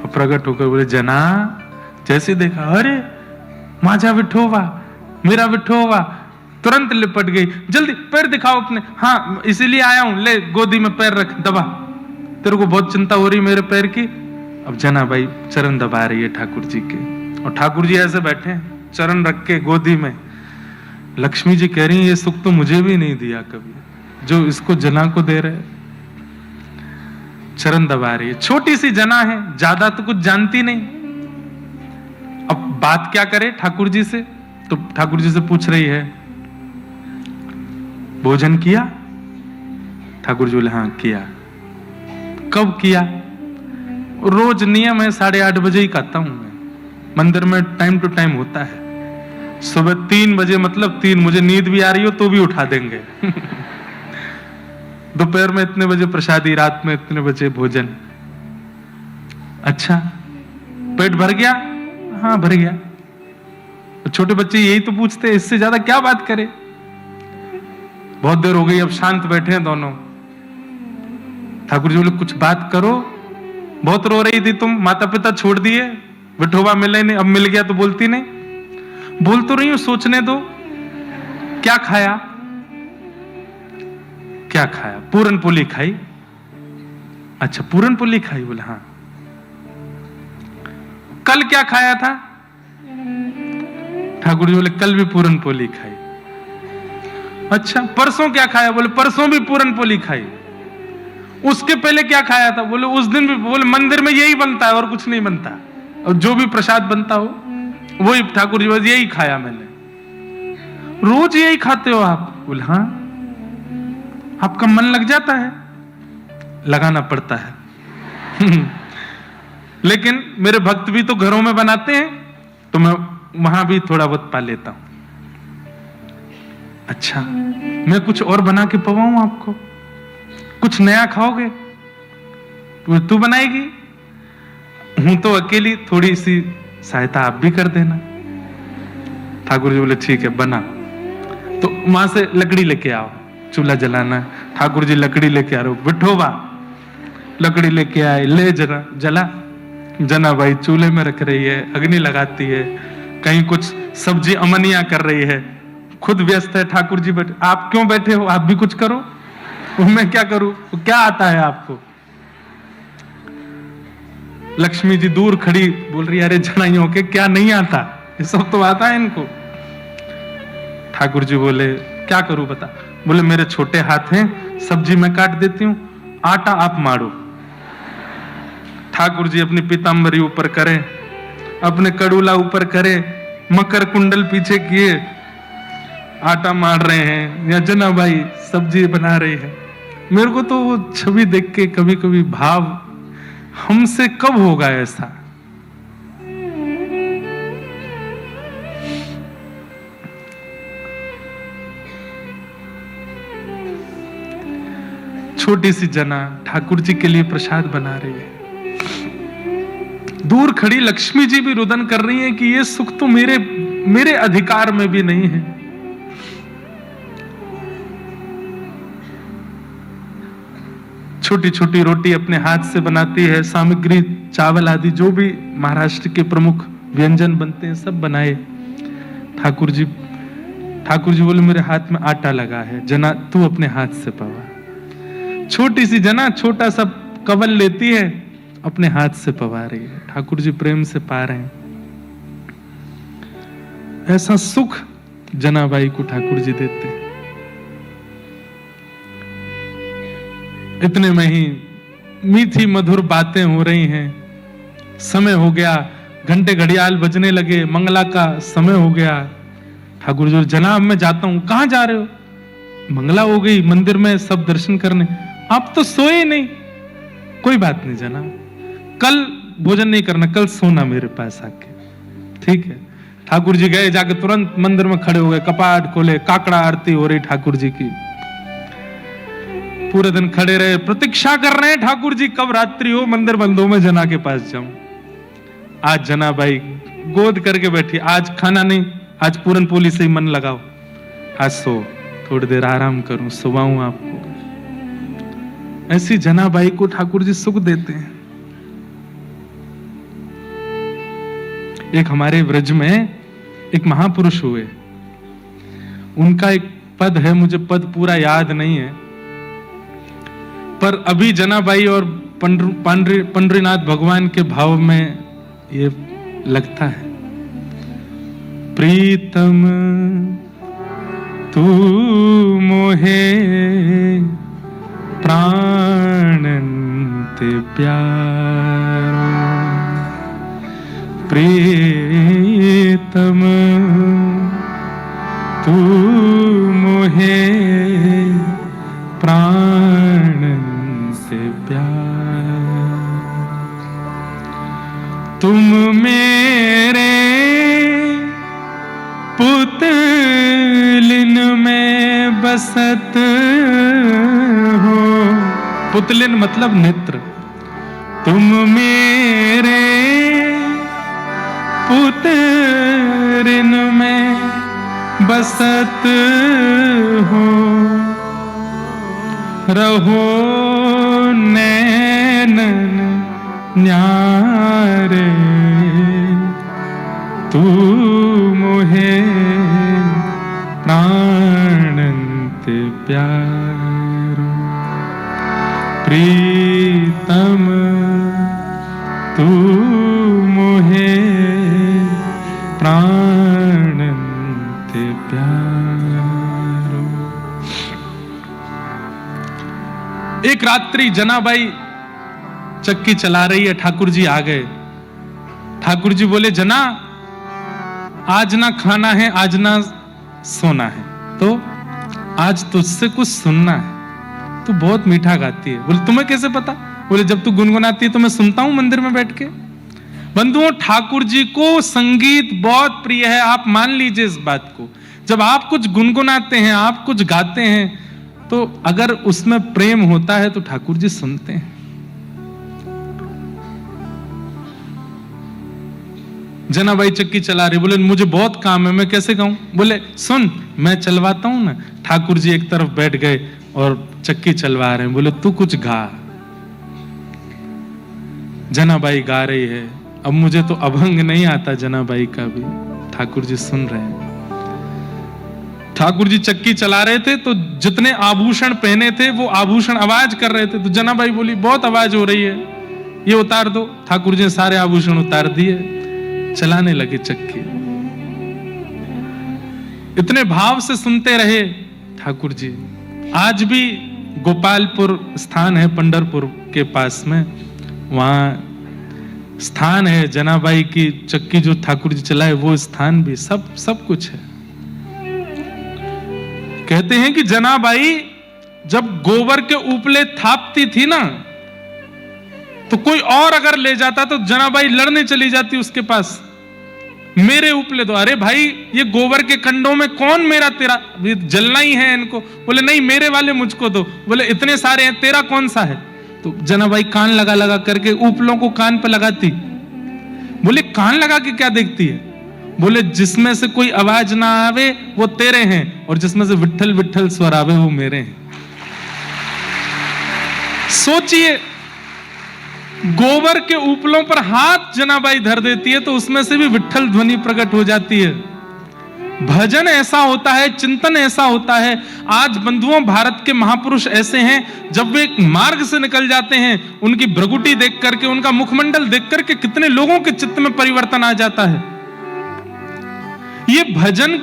और प्रकट होकर बोले, जना जैसे देखा, अरे माझा विठोबा, मेरा विठोबा। तुरंत लिपट गई, जल्दी पैर दिखाओ अपने। हाँ इसीलिए आया हूं, ले गोदी में पैर रख, दबा, तेरे को बहुत चिंता हो रही मेरे पैर की। अब जनाबाई चरण दबा रही है ठाकुर जी के, और ठाकुर जी ऐसे बैठे हैं चरण रख के गोदी में। लक्ष्मी जी कह रही है, ये सुख तो मुझे भी नहीं दिया कभी, जो इसको जना को दे रहे। चरण दबा रही है। छोटी सी जना है, ज्यादा तो कुछ जानती नहीं। अब बात क्या करे ठाकुर जी से? तो ठाकुर जी से पूछ रही है, भोजन किया? ठाकुर जी बोले हाँ किया। कब किया? रोज नियम है 8:30 बजे ही खाता हूं मैं, मंदिर में टाइम टू टाइम होता है। सुबह 3 बजे मतलब 3, मुझे नींद भी आ रही हो तो भी उठा देंगे। दोपहर में इतने बजे प्रसादी, रात में इतने बजे भोजन। अच्छा, पेट भर गया? हाँ भर गया। छोटे बच्चे यही तो पूछते हैं, इससे ज्यादा क्या बात करें। बहुत देर हो गई, अब शांत बैठे हैं दोनों। ठाकुर जी बोले कुछ बात करो, बहुत रो रही थी तुम, माता पिता छोड़ दिए, विठोबा मिले नहीं, अब मिल गया तो बोलती नहीं। बोल तो रही हूं, सोचने दो। क्या खाया? क्या खाया? पूरन पोली खाई। अच्छा पूरन पोली खाई? बोले हाँ। कल क्या खाया था? ठाकुर जी बोले कल भी पूरन पोली खाई। अच्छा परसों क्या खाया? बोले परसों भी पूरन पोली खाई। उसके पहले क्या खाया था? बोले उस दिन भी। बोले मंदिर में यही बनता है और कुछ नहीं बनता, और जो भी प्रसाद बनता हो वही। ठाकुर जी बोले यही खाया मैंने। रोज यही खाते हो आप? बोले हाँ। आपका मन लग जाता है? लगाना पड़ता है। लेकिन मेरे भक्त भी तो घरों में बनाते हैं, तो मैं वहां भी थोड़ा बहुत पा लेता हूं। अच्छा मैं कुछ और बना के पवाऊं आपको? कुछ नया खाओगे? तू बनाएगी? हूं तो अकेली, थोड़ी सी सहायता आप भी कर देना। ठाकुर जी बोले ठीक है बना। तो वहां से लकड़ी लेके आओ, चूल्हा जलाना। ठाकुर जी लकड़ी लेके आ रहे हो, विठोबा लकड़ी लेके आए, ले जरा जला। जना भाई चूल्हे में रख रही है, अग्नि लगाती है, कहीं कुछ सब्जी अमनिया कर रही है, खुद व्यस्त है। ठाकुर जी बैठे, आप क्यों बैठे हो? आप भी कुछ करो। मैं क्या करूं? क्या आता है आपको? लक्ष्मी जी दूर खड़ी बोल रही है, अरे जनाइयों के क्या नहीं आता, ये सब तो आता है इनको। ठाकुर जी बोले क्या करूं बता? बोले मेरे छोटे हाथ हैं, सब्जी मैं काट देती हूं, आटा आप मारो। ठाकुर जी अपनी पीतांबरी ऊपर करें, अपने कड़ूला ऊपर करें, मकर कुंडल पीछे किए, आटा मार रहे हैं, या जना भाई सब्जी बना रही है। मेरे को तो वो छवि देख के कभी कभी भाव, हमसे कब होगा ऐसा? छोटी सी जना ठाकुर जी के लिए प्रसाद बना रही है। दूर खड़ी लक्ष्मी जी भी रुदन कर रही है कि ये सुख तो मेरे अधिकार में भी नहीं है। छोटी छोटी रोटी अपने हाथ से बनाती है, सामग्री चावल आदि जो भी महाराष्ट्र के प्रमुख व्यंजन बनते हैं सब बनाए। ठाकुर जी बोले मेरे हाथ में आटा लगा है, जना तू अपने हाथ से पवा। छोटी सी जना छोटा सा कवल लेती है, अपने हाथ से पवा रही है। ठाकुर जी प्रेम से पा रहे हैं। ऐसा सुख जनाबाई को ठाकुर जी देते हैं। इतने में ही मीठी मधुर बातें हो रही हैं। समय हो गया, घंटे घड़ियाल बजने लगे, मंगला का समय हो गया। ठाकुर जी जनाब मैं जाता हूं। कहां जा रहे हो? मंगला हो गई, मंदिर में सब दर्शन करने। आप तो सोए नहीं। कोई बात नहीं जनाब, कल भोजन नहीं करना, कल सोना मेरे पास आके। ठीक है। ठाकुर जी गए, जाके तुरंत मंदिर में खड़े हो गए, कपाट खोले, काकड़ा आरती हो रही ठाकुर जी की। पूरे दिन खड़े रहे, प्रतीक्षा कर रहे हैं ठाकुर जी कब रात्रि हो, मंदिर बंद हो, मैं जना के पास जाऊं। आज जना भाई गोद करके बैठी, आज खाना नहीं, आज पूरन पोली से ही मन लगाओ, आज सो, थोड़ी देर आराम करूं, सुबाऊं आपको। ऐसी जना बाई को ठाकुर जी सुख देते हैं। एक हमारे व्रज में एक महापुरुष हुए, उनका एक पद है, मुझे पद पूरा याद नहीं है, पर अभी जनाबाई और पंडरीनाथ भगवान के भाव में ये लगता है। प्रीतम तू मोहे प्राण ते प्यारो प्रीतम तू मोहे प्राण से प्यार तुम मेरे पुतलिन में बसत हो। पुतलिन मतलब नेत्र। तुम मेरे पुतलिन में बसत हो। रहो नैनन न्यारे तू मोहे प्राणंत प्यारो प्रीतम तू मोहे प्राणंत प्यारो। एक रात्रि जनाबाई चक्की चला रही है, ठाकुर जी आ गए। ठाकुर जी बोले, जना आज ना खाना है, आज ना सोना है, तो आज तुझसे कुछ सुनना है। तू बहुत मीठा गाती है। बोले, तुम्हें कैसे पता? बोले, जब तू गुनगुनाती है तो मैं सुनता हूं मंदिर में बैठ के। बंधुओं, ठाकुर जी को संगीत बहुत प्रिय है। आप मान लीजिए इस बात को। जब आप कुछ गुनगुनाते हैं, आप कुछ गाते हैं, तो अगर उसमें प्रेम होता है तो ठाकुर जी सुनते हैं। जनाबाई चक्की चला रही। बोले, मुझे बहुत काम है, मैं कैसे गाऊं? बोले, सुन मैं चलवाता हूं ना। ठाकुर जी एक तरफ बैठ गए और चक्की चलवा रहे हैं। बोले, तू कुछ गा। जनाबाई गा रही है। अब मुझे तो अभंग नहीं आता जनाबाई का भी। ठाकुर जी सुन रहे हैं। ठाकुर जी चक्की चला रहे थे तो जितने आभूषण पहने थे वो आभूषण आवाज कर रहे थे। तो जनाबाई बोली, बहुत आवाज हो रही है, ये उतार दो। ठाकुर जी ने सारे आभूषण उतार दिए, चलाने लगे चक्की। इतने भाव से सुनते रहे ठाकुर जी। आज भी गोपालपुर स्थान है पंढरपुर के पास में, वहां स्थान है जनाबाई की चक्की जो ठाकुर जी चलाए, वो स्थान भी सब कुछ है। कहते हैं कि जनाबाई जब गोबर के उपले थापती थी ना, तो कोई और अगर ले जाता तो जनाबाई लड़ने चली जाती उसके पास। मेरे उपले दो। अरे भाई, ये गोबर के कंडों में कौन मेरा तेरा, जलना ही है इनको। बोले, नहीं मेरे वाले मुझको दो। बोले, इतने सारे हैं, तेरा कौन सा है? तो जनाबाई कान लगा लगा करके उपलों को कान पे लगाती। बोले, कान लगा के क्या देखती है? बोले, जिसमें से कोई आवाज ना आवे वो तेरे हैं, और जिसमें से विट्ठल विट्ठल स्वर आवे वो मेरे हैं। सोचिए, गोबर के उपलों पर हाथ जनाबाई धर देती है तो उसमें से भी विट्ठल ध्वनि प्रकट हो जाती है। भजन ऐसा होता है, चिंतन ऐसा होता है। आज बंधुओं, भारत के महापुरुष ऐसे हैं, जब वे मार्ग से निकल जाते हैं, उनकी भ्रगुटी देख करके, उनका मुखमंडल देख करके कितने लोगों के चित्त में परिवर्तन आ जाता है। ये भजन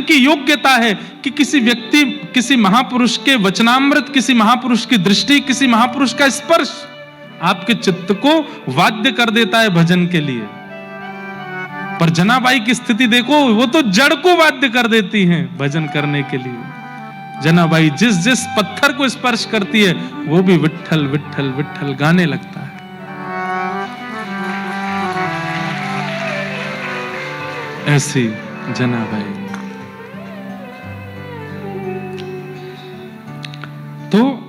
की योग्यता है कि किसी व्यक्ति, किसी महापुरुष के वचनामृत, किसी महापुरुष की दृष्टि, किसी महापुरुष का स्पर्श आपके चित्त को वाद्य कर देता है भजन के लिए। पर जनाबाई की स्थिति देखो, वो तो जड़ को वाद्य कर देती हैं भजन करने के लिए। जनाबाई जिस जिस पत्थर को स्पर्श करती है वो भी विट्ठल विट्ठल विट्ठल गाने लगता है। ऐसी जनाबाई। तो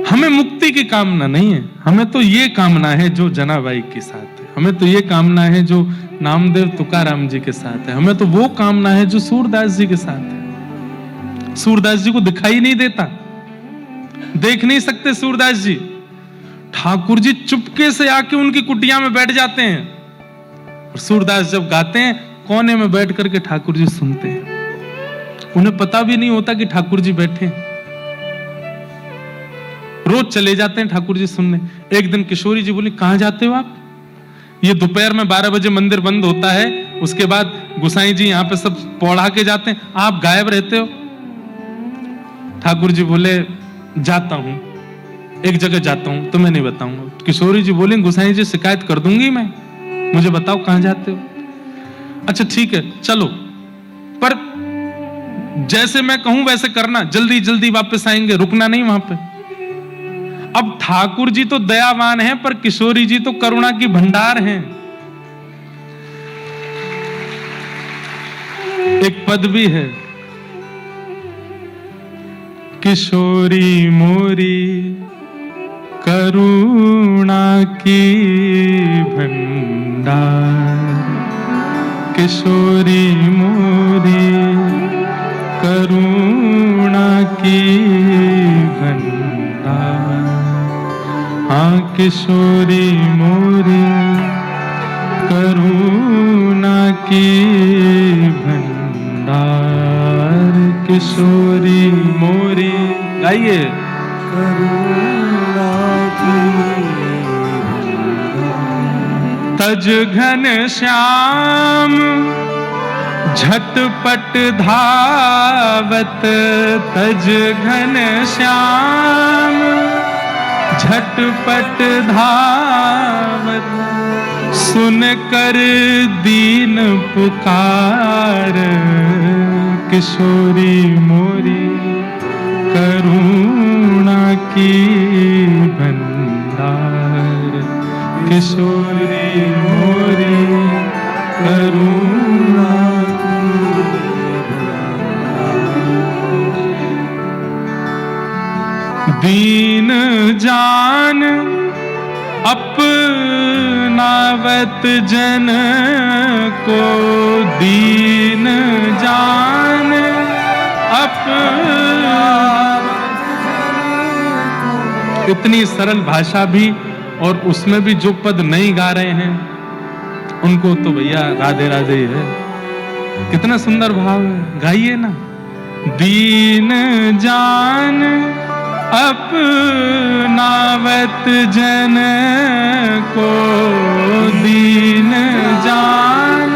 हमें मुक्ति की कामना नहीं है, हमें तो ये कामना है जो जनाबाई के साथ है। हमें तो ये कामना है जो नामदेव तुकाराम जी के साथ है। हमें तो वो कामना है जो सूरदास जी के साथ है। सूरदास जी को दिखाई नहीं देता, देख नहीं सकते सूरदास जी। ठाकुर जी चुपके से आके उनकी कुटिया में बैठ जाते हैं, और सूरदास जब गाते हैं कोने में बैठ करके ठाकुर जी सुनते हैं। उन्हें पता भी नहीं होता कि ठाकुर जी बैठे हैं। रोज चले जाते हैं ठाकुर जी सुनने। एक दिन किशोरी जी बोली, कहां जाते हो आप? ये दोपहर में 12 बजे मंदिर बंद होता है, उसके बाद गुसाई जी यहाँ पे सब पौड़ा के जाते हैं, आप गायब रहते हो। ठाकुर जी बोले, जाता हूं। एक जगह जाता हूं, तुम्हें नहीं बताऊंगा। किशोरी जी बोले गोसाई जी शिकायत कर दूंगी मैं, मुझे बताओ कहां जाते हो। अच्छा ठीक है चलो, पर जैसे मैं कहूं वैसे करना, जल्दी जल्दी वापस आएंगे, रुकना नहीं वहां पे। अब ठाकुर जी तो दयावान हैं, पर किशोरी जी तो करुणा की भंडार हैं। एक पद भी है, किशोरी मोरी करुणा की भंडार, किशोरी मोरी करुणा की भंडार। हाँ किशोरी मोरी करुणा की भंडार, किशोरी मोरी। गाइए, करुणा की तज घन श्याम झटपट धावत, तज घन श्याम झटपट धावत, सुन कर दीन पुकार, किशोरी मोरी करुणा की भंडार, किशोरी मोरी करुणा की भंडार। दीन जान अपनावत जन को, दीन जान इतनी सरल भाषा भी, और उसमें भी जो पद नहीं गा रहे हैं उनको तो भैया राधे राधे ही है। कितना सुंदर भाव है, गाइए ना। दीन जान अपनावत जन को, दीन जान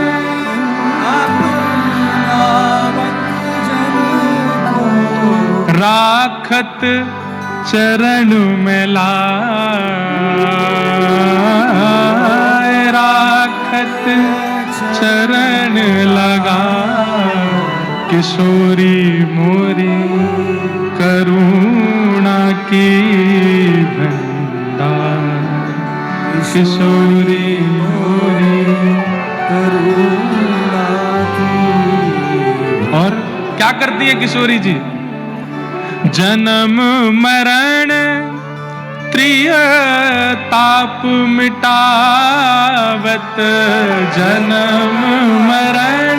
राखत चरण में लाए, राखत चरण लगा, किशोरी मोरी करुणा की भंडार, किशोरी मोरी करुणा की। और क्या करती है किशोरी जी? जन्म मरण त्रिताप मिटावत, जन्म मरण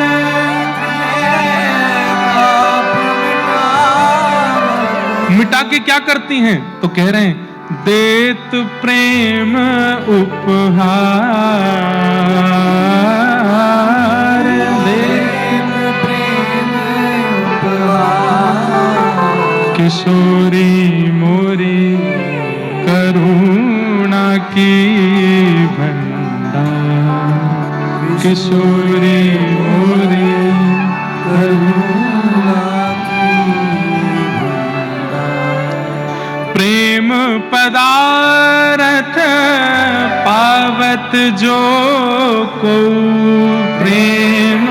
मिटा के क्या करती हैं? तो कह रहे हैं देत प्रेम उपहार, देत प्रेम उपहार, किशोरी मोरी करुणा की भंडार, किशोरी मोरी करुणा की भंडार। प्रेम पदारथ पावत जो को, प्रेम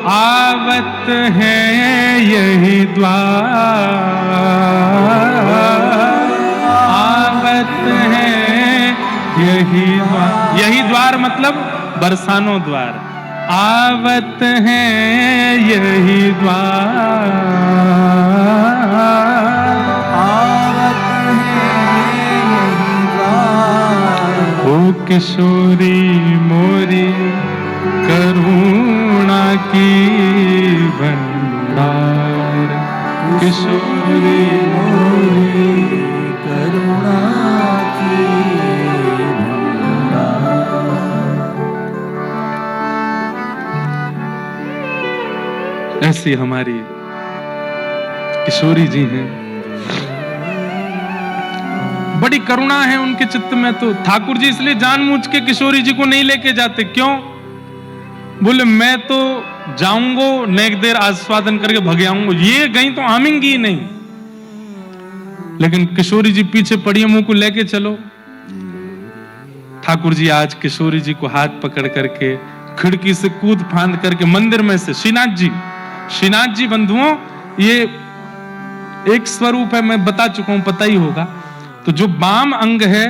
आवत है यही द्वार, आवत है यही द्वार। यही द्वार मतलब बरसानो द्वार। आवत है यही द्वार, आवत है यही द्वार। ओ किशोरी मोरी करुणा की भंडार, किशोरी मोरी करुणा की भंडार। ऐसी हमारी किशोरी जी हैं। बड़ी करुणा है उनके चित्त में। तो ठाकुर जी इसलिए जानबूझ के किशोरी जी को नहीं लेके जाते। क्यों? बोले मैं तो जाऊंगो नेक देर आस्वादन करके भगे आऊंगो, ये गई तो आमेंगी ही नहीं। लेकिन किशोरी जी पीछे पड़ी है, मुंह को लेके चलो। ठाकुर जी आज किशोरी जी को हाथ पकड़ करके खिड़की से कूद फांद करके मंदिर में से, श्रीनाथ जी बंधुओं, ये एक स्वरूप है, मैं बता चुका हूं, पता ही होगा। तो जो वाम अंग है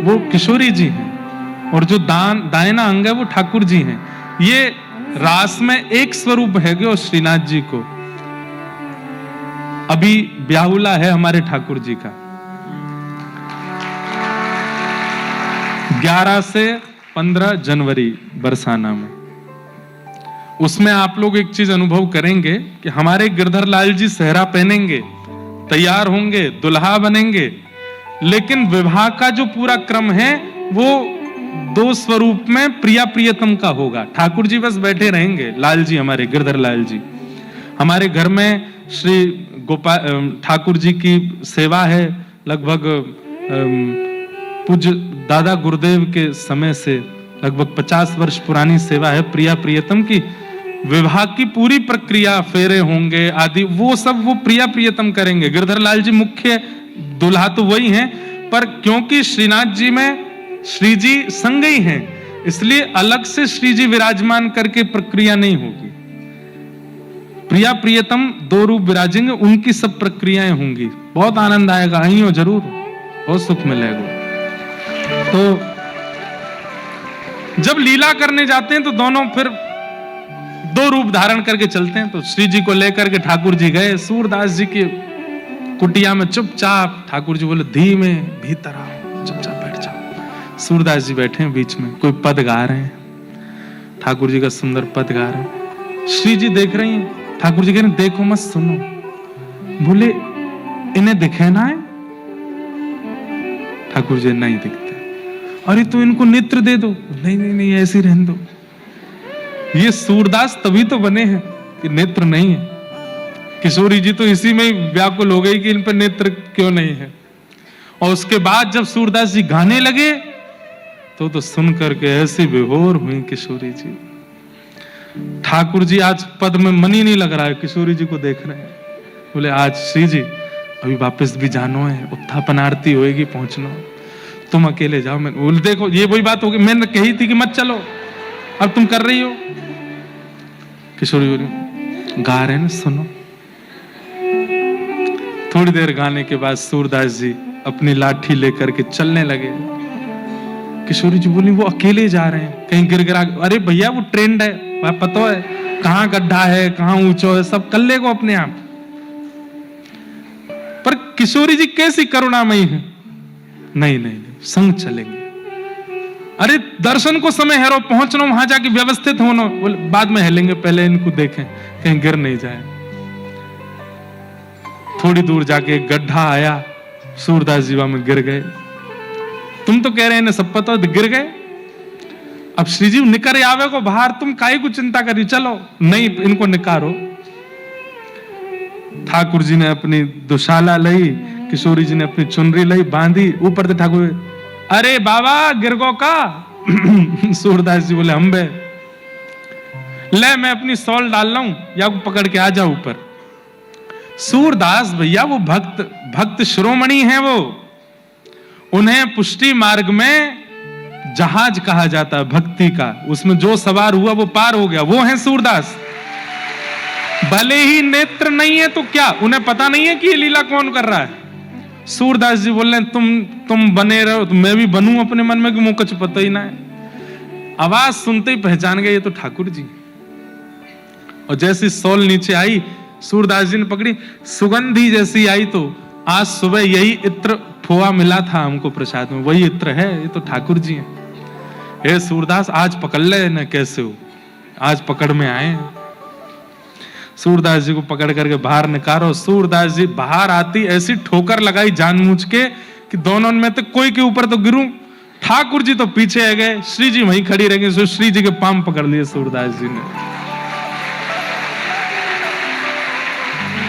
वो किशोरी जी हैं और जो दाहिना अंग है वो ठाकुर जी हैं। ये रास में एक स्वरूप है और श्रीनाथ जी को अभी ब्याहुला है हमारे ठाकुर जी का। 11 से 15 जनवरी बरसाना में, उसमें आप लोग एक चीज अनुभव करेंगे कि हमारे गिरधर लाल जी सेहरा पहनेंगे, तैयार होंगे, दुल्हा बनेंगे, लेकिन विवाह का जो पूरा क्रम है वो 2 स्वरूप में प्रिया प्रियतम का होगा। ठाकुर जी बस बैठे रहेंगे, लाल जी हमारे गिरधर लाल जी। हमारे घर में श्री गोपाल ठाकुर जी की सेवा है, लगभग पूज्य दादा गुरुदेव के समय से लगभग 50 वर्ष पुरानी सेवा है प्रिया प्रियतम की। विवाह की पूरी प्रक्रिया, फेरे होंगे आदि, वो सब वो प्रिया प्रियतम करेंगे। गिरधर लाल जी मुख्य दुल्हा तो वही हैं, पर क्योंकि श्रीनाथ जी में श्री जी संग ही हैं, इसलिए अलग से श्री जी विराजमान करके प्रक्रिया नहीं होगी। प्रिया प्रियतम 2 रूप विराजेंगे, उनकी सब प्रक्रियाएं होंगी। बहुत आनंद आएगा, आई हो जरूर, बहुत सुख मिलेगा। तो जब लीला करने जाते हैं तो दोनों फिर 2 रूप धारण करके चलते हैं। तो श्री जी को लेकर के ठाकुर जी गए सूरदास जी की कुटिया में चुपचाप। ठाकुर जी बोले धीमे भीतर आओ, चुपचाप बैठ जाओ। सूरदास जी बैठे हैं बीच में, कोई पद गा रहे हैं, ठाकुर जी का सुंदर पद गा रहे हैं। श्री जी देख रही हैं, ठाकुर जी कह रहे हैं देखो मत सुनो। बोले इन्हें दिखे ना है? ठाकुर जी नहीं दिखते। अरे तो इनको नेत्र दे दो। नहीं नहीं नहीं, ऐसे ही रहने दो। ये सूरदास तभी तो बने हैं कि नेत्र नहीं है। किशोरी जी तो इसी में ही व्याकुल हो गई कि इन पर नेत्र क्यों नहीं है। और उसके बाद जब सूरदास जी गाने लगे तो सुन करके ऐसी विभोर हुई किशोरी जी। ठाकुर जी आज पद में मन ही नहीं लग रहा है, किशोरी जी को देख रहे हैं। बोले आज श्री जी अभी वापस भी जानो है, उत्थापन आरती होएगी, पहुंचना, तुम अकेले जाओ। मैं बोल देखो ये वही बात होगी, मैंने कही थी कि मत चलो, अब तुम कर रही हो। किशोरी बोली गा रहे ना, सुनो। थोड़ी देर गाने के बाद सूरदास जी अपनी लाठी लेकर के चलने लगे। किशोरी जी बोली वो अकेले जा रहे हैं, कहीं गिर गिरा। अरे भैया वो ट्रेंड है, वहां पता है कहां गड्ढा है, कहां ऊंचा है, सब कर लेगा अपने आप। पर किशोरी जी कैसी करुणामयी है, नहीं नहीं नहीं, संग चलेंगे। अरे दर्शन को समय है, रो पहुंचना, वहां जाके व्यवस्थित होना। बोले बाद में हेलेंगे, पहले इनको देखें कहीं गिर नहीं जाए। थोड़ी दूर जाके एक गड्ढा आया, सूरदास जी में गिर गए। तुम तो कह रहे हैं सब पता, गिर गए। अब श्री जी निकर आवे को बाहर, तुम काहे को चिंता करी, चलो। नहीं, इनको निकारो। ठाकुर जी ने अपनी दुशाला ली, किशोरी जी ने अपनी चुनरी लाई, बांधी, ऊपर से ठाकुर, अरे बाबा गिरगो का। सूरदास जी बोले हम बे, ले मैं अपनी सॉल डाल रहा हूं, या पकड़ के आ जा ऊपर। सूरदास भैया वो भक्त शिरोमणि हैं, वो उन्हें पुष्टि मार्ग में जहाज कहा जाता है भक्ति का। उसमें जो सवार हुआ वो पार हो गया, वो है सूरदास। भले ही नेत्र नहीं है तो क्या, उन्हें पता नहीं है कि ये लीला कौन कर रहा है। सूरदास जी बोल रहे तुम बने रहो तो मैं भी बनूं अपने मन में, कि मुझे कुछ पता ही ना है। आवाज सुनते ही पहचान गए ये तो ठाकुर जी। और जैसी सॉल नीचे आई, सूरदास जी ने पकड़ी, सुगंधी जैसी आई। तो आज सुबह यही इत्र खोआ मिला था हमको प्रसाद में, वही इत्र है, ये तो ठाकुर जी हैं। हे सूरदास आज पकड़ ले ना, कैसे हो, आज पकड़ में आए। सूरदास जी को पकड़ करके बाहर निकालो। सूरदास जी बाहर आती ऐसी ठोकर लगाई जानबूझ के कि दोनों में तो कोई के ऊपर तो गिरूं। ठाकुर जी तो पीछे आ गए, श्री जी वहीं खड़ी रह गई। श्री जी के पांव पकड़ लिए सूरदास जी ने।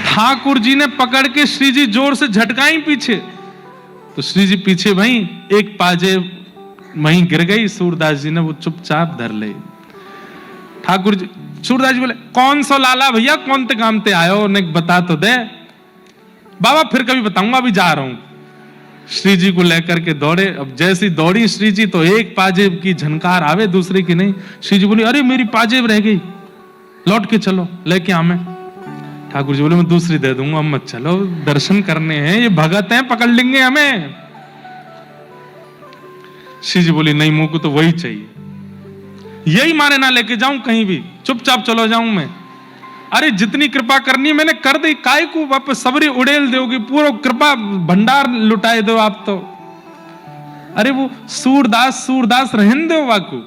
ठाकुर जी ने पकड़ के श्री जी जोर से झटकाई पीछे, तो श्री जी पीछे वहीं एक पाजे वहीं गिर गई। सूरदास जी ने वो चुपचाप धर ले। ठाकुर जी सूरदास जी बोले कौन सो लाला भैया, कौन ते काम ते आयो, ने बता तो दे। बाबा फिर कभी बताऊंगा, अभी जा रहा हूं। श्री जी को लेकर के दौड़े। अब जैसी दौड़ी श्री जी तो एक पाजेब की झनकार आवे, दूसरे की नहीं। श्री जी बोली अरे मेरी पाजेब रह गई, लौट के चलो लेके आवे। ठाकुर जी बोले मैं दूसरी दे दूंगा, मत चलो, दर्शन करने हैं, ये भगत हैं, पकड़ लेंगे हमें। श्री जी बोली नहीं, मुंह को तो वही चाहिए, यही मारे ना लेके जाऊं कहीं भी, चुपचाप चलो जाऊं मैं। अरे जितनी कृपा करनी मैंने कर दी, काय को वापस सबरी उड़ेल दोगे, पूरा कृपा भंडार लुटाए दो आप तो। अरे वो सूरदास रहन दो वाकू,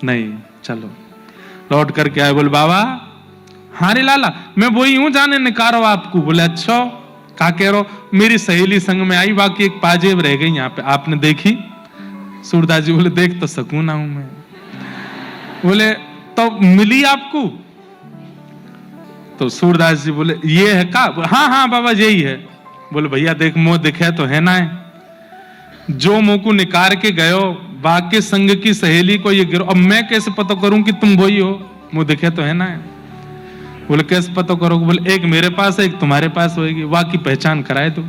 नहीं चलो। लौट करके आए, बोले बाबा हाँ रे लाला मैं वही हूं जाने निकारो आपको। बोले अच्छा क्या कह रहे हो, मेरी सहेली संग में आई, बाकी एक पाजेब रह गई यहाँ पे, आपने देखी? सूरदास जी बोले देख तो सकूं ना हूं मैं। बोले तो मिली आपको? तो सूरदास जी बोले ये है का? हाँ हाँ बाबा यही है। बोले भैया देख मुंह दिखे तो है ना है, जो मुंह को निकार के गयो बाकी संग की सहेली को ये गिरो, अब मैं कैसे पता करूं कि तुम वही हो, मुंह दिखे तो है ना है। बोले कैसे पता करोगे? बोले एक मेरे पास है, एक तुम्हारे पास होगी, बाकी पहचान कराए दो।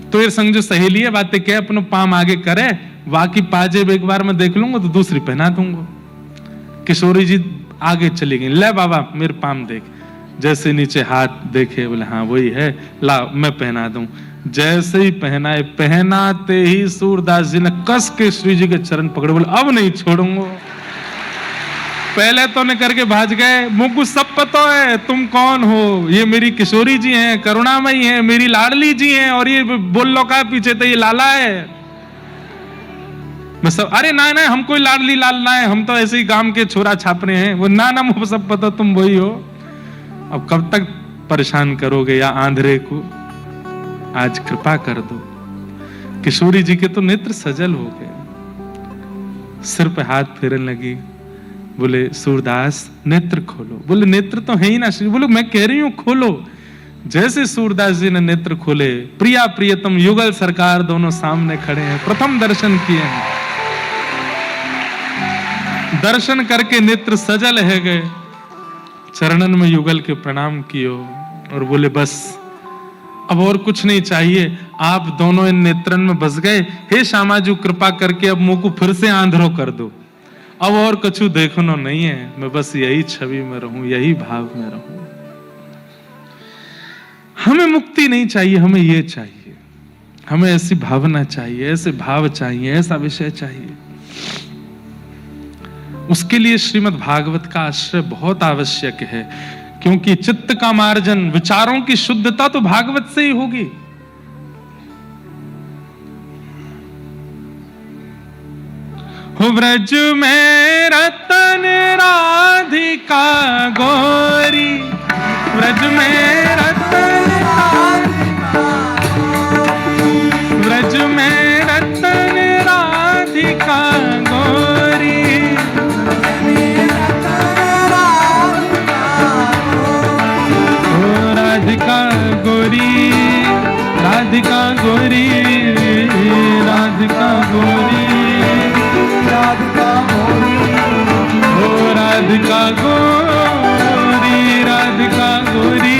तो ये संग जो सहेली है बातें क्या अपने पाम आगे करे, बाकी पाजेब एक बार मैं देख लूंगा तो दूसरी पहना दूंगा। किशोरी जी आगे चली गई, ले बाबा मेरे पाम देख। जैसे नीचे हाथ देखे, बोले हाँ वही है, ला मैं पहना दूं। जैसे ही पहनाए, पहनाते ही सूरदास जी ने कस के श्री जी के चरण पकड़े, बोले अब नहीं छोड़ूंगा। पहले तो ने करके भाज गए, मुझको सब पता है तुम कौन हो, ये मेरी किशोरी जी हैं, करुणामयी हैं, मेरी लाडली जी हैं, और ये बोल लो का पीछे तो ये लाला है। मैं सब अरे ना ना हम कोई लाडली लाल ना है, हम तो ऐसे ही गांव के छोरा छापरे हैं। वो ना ना मुझे सब पता, तुम वही हो। अब कब तक परेशान करोगे या आंधरे को, आज कृपा कर दो। किशोरी जी के तो नेत्र सजल हो गए, सिर पे हाथ फेरने लगी। बोले सूरदास नेत्र खोलो। बोले नेत्र तो है ही ना श्री। बोले मैं कह रही हूं खोलो। जैसे सूरदास जी ने नेत्र खोले, प्रिया प्रियतम युगल सरकार दोनों सामने खड़े हैं, प्रथम दर्शन किए हैं। दर्शन करके नेत्र सजल है गए, चरणन में युगल के प्रणाम कियो और बोले बस अब और कुछ नहीं चाहिए, आप दोनों इन नेत्रन में बस गए। हे श्यामाजू कृपा करके अब मुंह को फिर से आंधरो कर दो, अब और कछु देखनो नहीं है, मैं बस यही छवि में रहूं, यही भाव में रहूं। हमें मुक्ति नहीं चाहिए, हमें ये चाहिए, हमें ऐसी भावना चाहिए, ऐसे भाव चाहिए, ऐसा विषय चाहिए। उसके लिए श्रीमद् भागवत का आश्रय बहुत आवश्यक है, क्योंकि चित्त का मार्जन, विचारों की शुद्धता तो भागवत से ही होगी। हो व्रज में रतन राधिका गोरी, व्रज में रतन व्रज में रतन राधिका गोरी, ओ राधिका गोरी, राधिका गोरी, राधिका गोरी, राधिका गोरी, ओ राधिका गोरी, राधिका गोरी,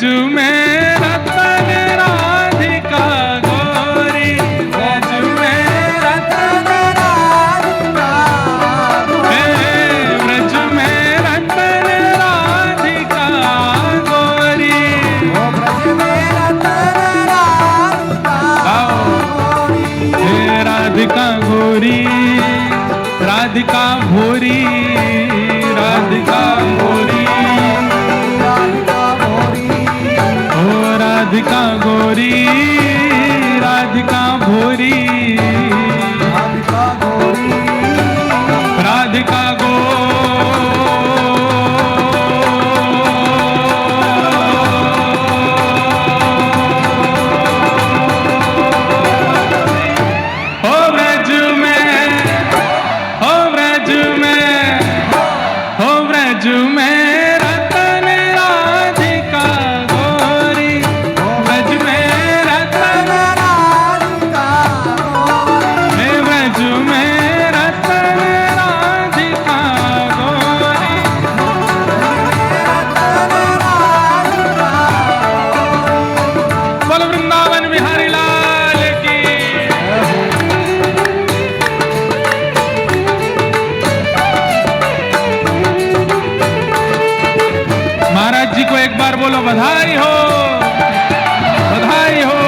ब्रज में रतन राधिका गोरी, ब्रज में रतन राधिका गोरी, ब्रज में रतन राधिका गोरी, ओ ब्रज में रतन राधिका गोरी, हे राधिका गोरी, राधिका भोरी, राधिका भोरी, राधिका गोरी, ओ राधिका गोरी, राधिका भोरी, राधिका गोरी, राधिका गो हो ब्रज में, हो ब्रज में, हो ब्रज में रतन राधिका गोरी, ब्रज में रतन, राधिका गोरी, हे ब्रज में रतन राधिका गोरी। बोल वृंदावन बिहारी लाल की। महाराज जी को एक बार बोलो बधाई हो, बधाई हो।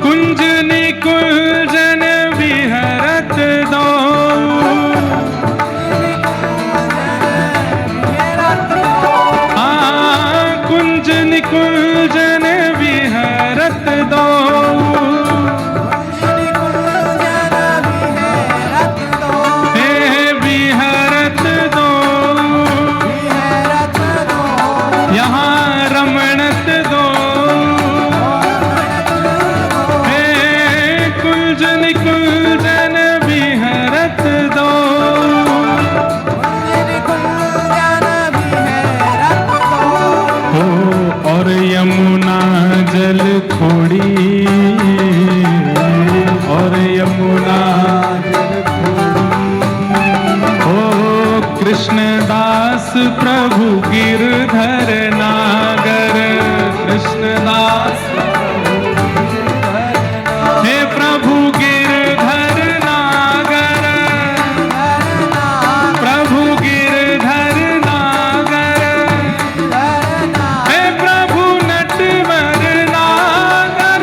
कुंज निकुंजन विहरत दो, कुंज निकुंजन विहरत दो, हे विहरत दो, यहाँ रमणत दो, हे कुंज निकुंजन विहरत दो, हो और यमुना जल खोड़ी, और यमुना हो कृष्णदास प्रभु गिरधर नागर, कृष्णदास हे प्रभु गिरधर नागर, प्रभु गिरधर नागर, हे प्रभु नटवर नागर,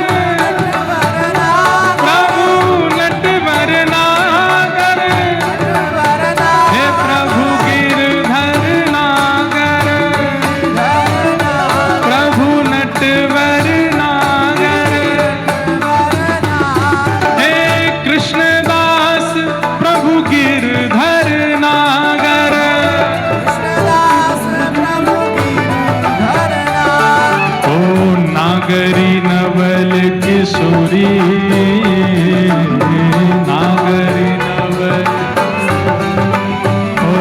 प्रभु नटवर नागर, हे प्रभु गिरधर नागर, प्रभु नटवर नागर, हे कृष्णदास प्रभु गिरधर नागर, ओ नागरी नवल किशोरी, नागरी नवल, ओ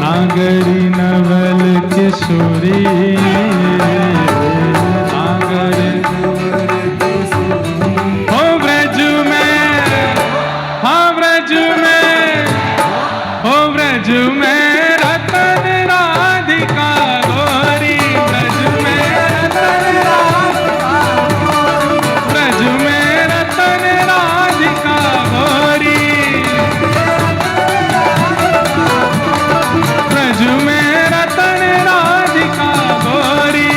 नागरी नवल किशोरी, नागरी हो ब्रज में, हाँ ब्रज में, हो ब्रज में रतन राधिका गोरी, ब्रज में रतन राधिका, ब्रज में रतन राधिका गोरी, ब्रज में रतन राधिका गोरी।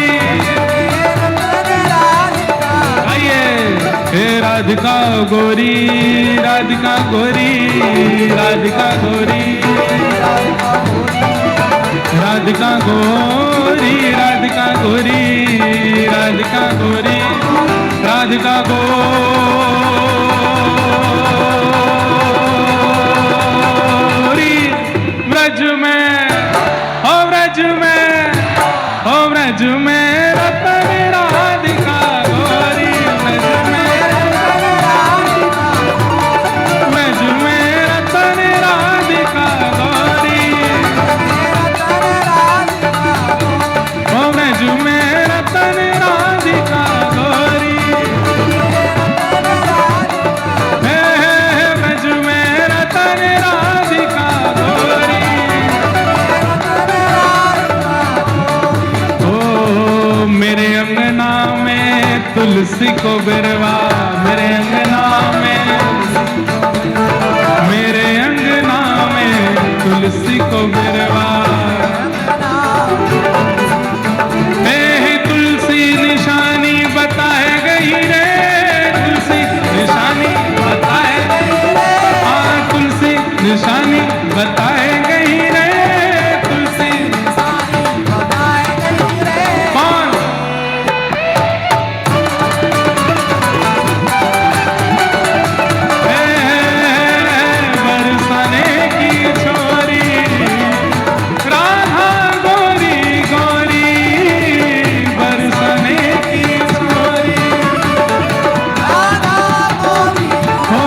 आइए, हे राधिका गोरी, राधिका गोरी, राधिका गोरी, राधिका गोरी, राधिका गोरी, राधिका गोरी, राधिका गोरी, ब्रज में, हो ब्रज में, हो ब्रज में रतन राधिका गोरी, ब्रज में तुलसी को बिरवा मेरे अंगना में, मेरे अंगना में तुलसी को बिरवा। तुलसी निशानी बताए गई रे, तुलसी निशानी बताए गई रे, हाँ तुलसी निशानी बताए गई रे, तुलसी निशानी बताए गई रे। कौन? बरसाने की छोरी राधा गोरी गोरी, बरसाने की छोरी राधा गोरी हो,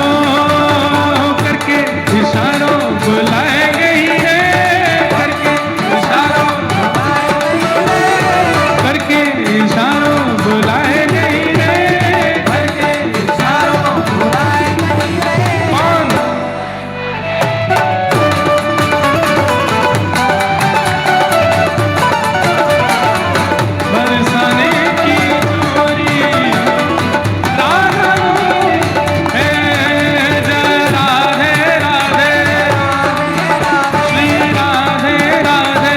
करके इशारों बुलाए गई है, करके इशारों बुलाए गई है, करके इशारों बुलाए गई है, करके इशारों बुलाए गई है। कौन? बरसाने की छोरी राधा गोरी, हे जय राधे राधे, श्री राधे राधे,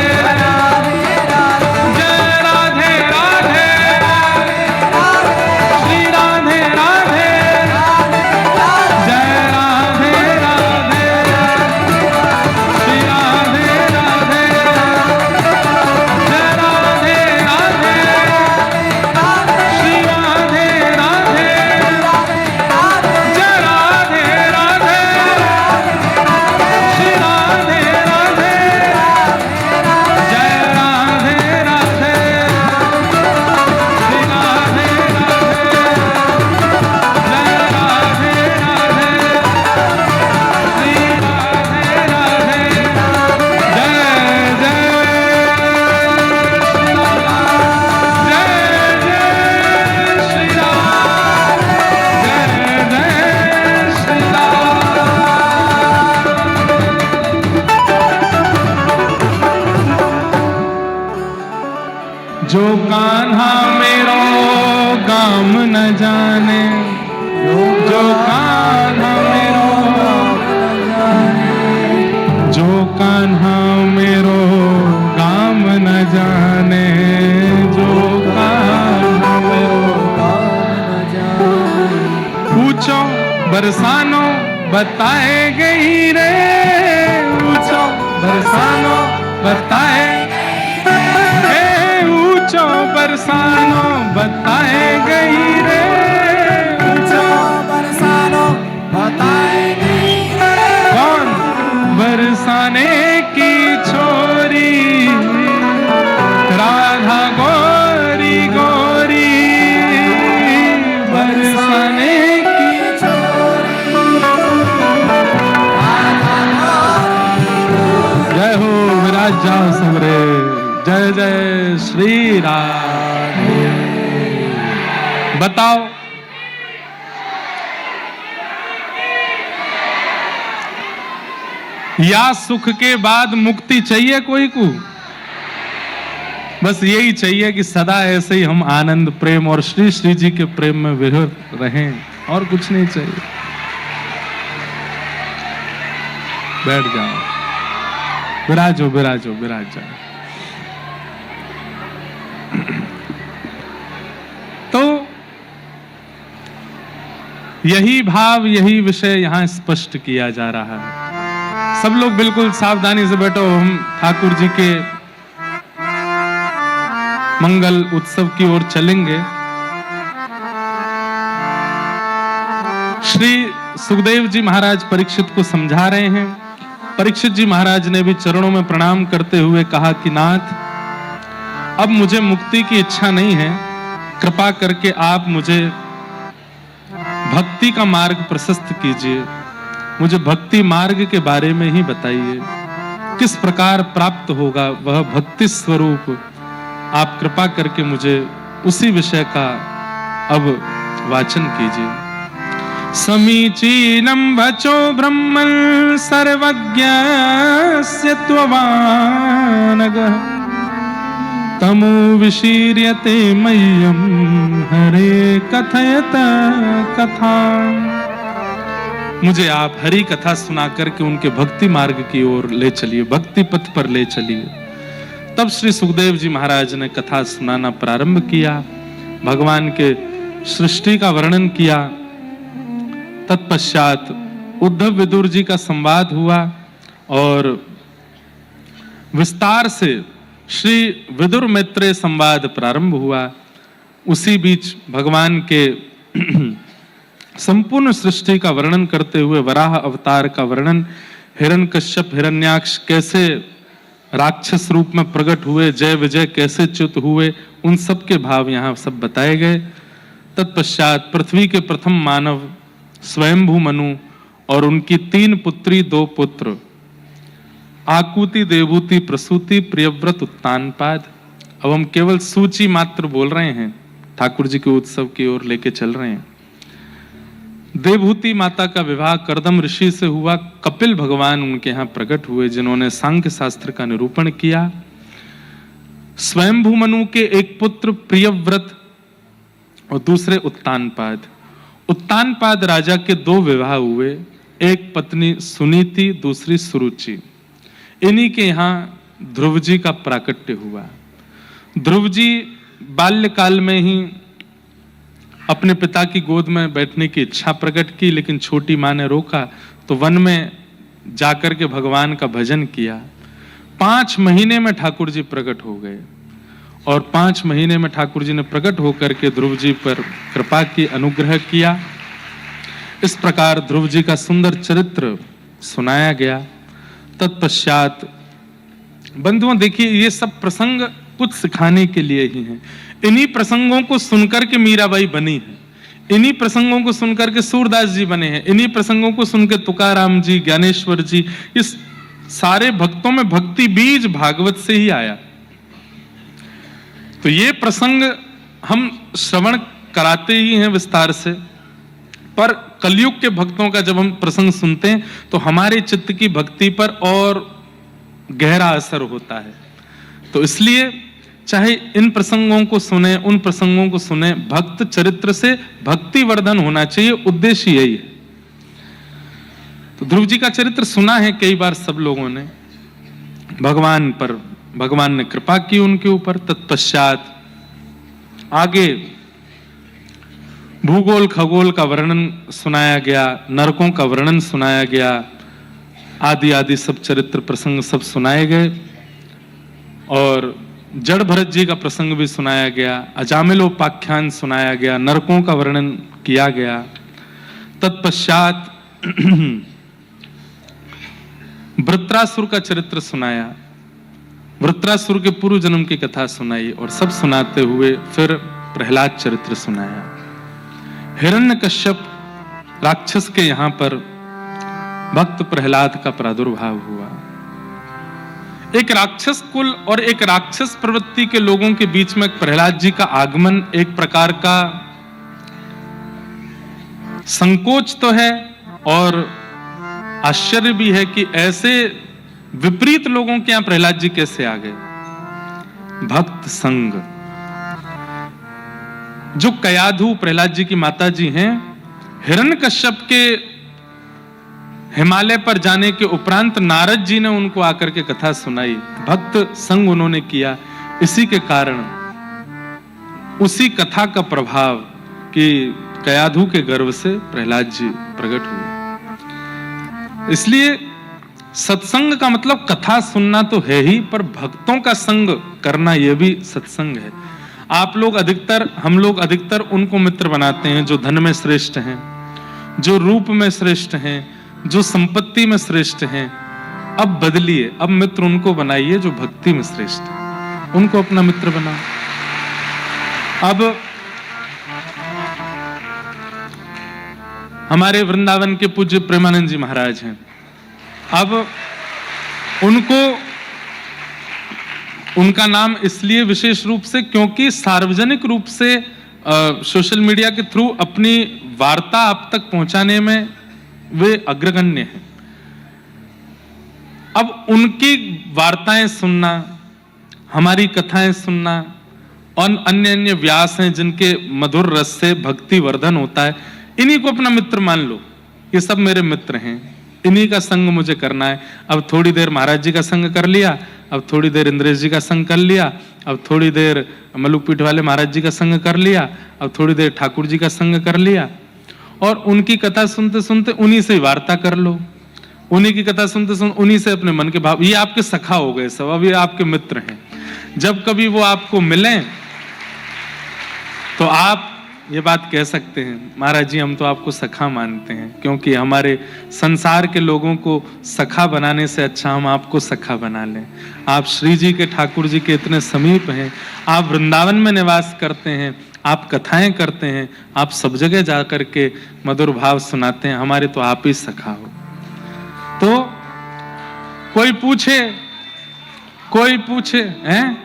जय राधे राधे, श्री राधे राधे, जय राधे राधे, श्री राधे राधे, जय राधे राधे, श्री राधे राधे, जय राधे राधे, श्री राधे राधे, जय राधे राधे, श्री राधे राधे, जय राधे राधे, श्री राधे राधे, जय जय श्री राम, जय जय श्री राम, जय जय श्री राम। जो कान्हा मेरो गाम न जाने, जो कान्हा मेरो, जो कान्हा मेरो गाम न जाने, जो कान्हा मेरो ऊंचो बरसानो बताए गई रे, ऊंचो बरसानो बताए गई, ऊंचो बरसानो बताए गई रे, ऊंचो बरसानो बताए गई रे। कौन? बरसाने की छोरी राधा गोरी गोरी, बरसाने की छोरी राधा गोरी। जय हो, विराज जाओ सबरे, जय जय श्री राम। बताओ या सुख के बाद मुक्ति चाहिए कोई को? बस यही चाहिए कि सदा ऐसे ही हम आनंद प्रेम और श्री श्री जी के प्रेम में विहर रहें, और कुछ नहीं चाहिए। बैठ जाओ, विराजो विराजो विराज जाओ। तो यही भाव, यही विषय यहां स्पष्ट किया जा रहा है। सब लोग बिल्कुल सावधानी से बैठो। हम ठाकुर जी के मंगल उत्सव की ओर चलेंगे। श्री सुखदेव जी महाराज परीक्षित को समझा रहे हैं। परीक्षित जी महाराज ने भी चरणों में प्रणाम करते हुए कहा कि नाथ, अब मुझे मुक्ति की इच्छा नहीं है, कृपा करके आप मुझे भक्ति का मार्ग प्रशस्त कीजिए, मुझे भक्ति मार्ग के बारे में ही बताइए, किस प्रकार प्राप्त होगा वह भक्ति स्वरूप, आप कृपा करके मुझे उसी विषय का अब वाचन कीजिए। समीचीनं वचो ब्रह्मन् सर्वज्ञस्य त्ववानगः, तमो विशीर्यते मह्यम हरे कथयत कथा। मुझे आप हरि कथा सुना करके उनके भक्ति मार्ग की ओर ले चलिए, भक्ति पथ पर ले चलिए। तब श्री सुखदेव जी महाराज ने कथा सुनाना प्रारंभ किया, भगवान के सृष्टि का वर्णन किया। तत्पश्चात उद्धव विदुर जी का संवाद हुआ और विस्तार से श्री विदुर मैत्रेय संवाद प्रारंभ हुआ। उसी बीच भगवान के संपूर्ण सृष्टि का वर्णन करते हुए वराह अवतार का वर्णन, हिरण्यकश्यप हिरण्याक्ष कैसे राक्षस रूप में प्रकट हुए, जय विजय कैसे च्युत हुए, उन सब के भाव यहाँ सब बताए गए। तत्पश्चात पृथ्वी के प्रथम मानव स्वयंभू मनु और उनकी 3 पुत्री 2 पुत्र, आकुति देवूति प्रसूति प्रियव्रत उत्तानपाद। अब हम केवल सूची मात्र बोल रहे हैं, ठाकुर जी के उत्सव की ओर लेके चल रहे हैं। देवहूति माता का विवाह करदम ऋषि से हुआ। कपिल भगवान उनके यहाँ प्रकट हुए, जिन्होंने सांख्य शास्त्र का निरूपण किया। स्वयंभू मनु के एक पुत्र प्रियव्रत और दूसरे उत्तानपाद। उत्तानपाद राजा के 2 विवाह हुए, एक पत्नी सुनीति, दूसरी सुरुचि। इन्हीं के यहाँ ध्रुव जी का प्राकट्य हुआ। ध्रुव जी बाल्यकाल में ही अपने पिता की गोद में बैठने की इच्छा प्रकट की, लेकिन छोटी मां ने रोका तो वन में जाकर के भगवान का भजन किया। 5 महीने में ठाकुर जी प्रकट हो गए और 5 महीने में ठाकुर जी ने प्रकट होकर के ध्रुव जी पर कृपा की, अनुग्रह किया। इस प्रकार ध्रुव जी का सुंदर चरित्र सुनाया गया। तत्पश्चात बंधुओं देखिए, ये सब प्रसंग कुछ सिखाने के लिए ही हैं। इन्हीं प्रसंगों को सुनकर के मीराबाई बनी है, इन्हीं प्रसंगों को सुनकर के सूरदास जी बने हैं, इन्हीं प्रसंगों को सुनकर तुकाराम जी, ज्ञानेश्वर जी, इस सारे भक्तों में भक्ति बीज भागवत से ही आया। तो ये प्रसंग हम श्रवण कराते ही हैं विस्तार से, पर कलयुग के भक्तों का जब हम प्रसंग सुनते हैं तो हमारे चित्त की भक्ति पर और गहरा असर होता है। तो इसलिए चाहे इन प्रसंगों को सुने, उन प्रसंगों को सुने, भक्त चरित्र से भक्ति वर्धन होना चाहिए, उद्देश्य यही है। तो ध्रुव जी का चरित्र सुना है कई बार सब लोगों ने, भगवान पर भगवान ने कृपा की उनके ऊपर। तत्पश्चात आगे भूगोल खगोल का वर्णन सुनाया गया, नरकों का वर्णन सुनाया गया, आदि आदि सब चरित्र प्रसंग सब सुनाए गए। और जड़ भरत जी का प्रसंग भी सुनाया गया, अजामिलोपाख्यान सुनाया गया, नरकों का वर्णन किया गया। तत्पश्चात वृत्रासुर का चरित्र सुनाया, वृत्रासुर के पूर्व जन्म की कथा सुनाई और सब सुनाते हुए फिर प्रहलाद चरित्र सुनाया। हिरण्यकश्यप राक्षस के यहां पर भक्त प्रहलाद का प्रादुर्भाव हुआ। एक राक्षस कुल और एक राक्षस प्रवृत्ति के लोगों के बीच में प्रहलाद जी का आगमन एक प्रकार का संकोच तो है और आश्चर्य भी है कि ऐसे विपरीत लोगों के यहां प्रहलाद जी कैसे आ गए। भक्त संग, जो कयाधु प्रहलाद जी की माता जी हैं, हिरण्यकश्यप के हिमालय पर जाने के उपरांत नारद जी ने उनको आकर के कथा सुनाई, भक्त संग उन्होंने किया। इसी के कारण उसी कथा का प्रभाव कि कयाधु के गर्भ से प्रहलाद जी प्रकट हुए। इसलिए सत्संग का मतलब कथा सुनना तो है ही, पर भक्तों का संग करना यह भी सत्संग है। आप लोग अधिकतर, हम लोग अधिकतर उनको मित्र बनाते हैं जो धन में श्रेष्ठ हैं, जो रूप में श्रेष्ठ हैं, जो संपत्ति में श्रेष्ठ हैं। अब बदलिए, अब मित्र उनको बनाइए जो भक्ति में श्रेष्ठ है, उनको अपना मित्र बनाओ। अब हमारे वृंदावन के पूज्य प्रेमानंद जी महाराज हैं, अब उनको उनका नाम इसलिए विशेष रूप से क्योंकि सार्वजनिक रूप से सोशल मीडिया के थ्रू अपनी वार्ता आप तक पहुंचाने में वे अग्रगण्य हैं। अब उनकी वार्ताएं सुनना, हमारी कथाएं सुनना और अन्य अन्य व्यास हैं जिनके मधुर रस से भक्ति वर्धन होता है, इन्हीं को अपना मित्र मान लो। ये सब मेरे मित्र हैं, इन्हीं का संग मुझे करना है। अब थोड़ी देर महाराज जी का संग कर लिया, अब थोड़ी देर इंद्रेश जी का संग कर लिया, अब थोड़ी देर मलुकपीठ वाले महाराज जी का संग कर लिया, अब थोड़ी देर ठाकुर जी का संग कर लिया, और उनकी कथा सुनते सुनते उन्हीं से वार्ता कर लो, उन्हीं की कथा सुनते सुनते उन्हीं से अपने मन के भाव, ये आपके सखा हो गए सब, अब ये आपके मित्र हैं। जब कभी वो आपको मिले तो आप ये बात कह सकते हैं, महाराज जी हम तो आपको सखा मानते हैं, क्योंकि हमारे संसार के लोगों को सखा बनाने से अच्छा हम आपको सखा बना लें। आप श्री जी के, ठाकुर जी के इतने समीप हैं, आप वृंदावन में निवास करते हैं, आप कथाएं करते हैं, आप सब जगह जाकर के मधुर भाव सुनाते हैं, हमारे तो आप ही सखा हो। तो कोई पूछे हैं,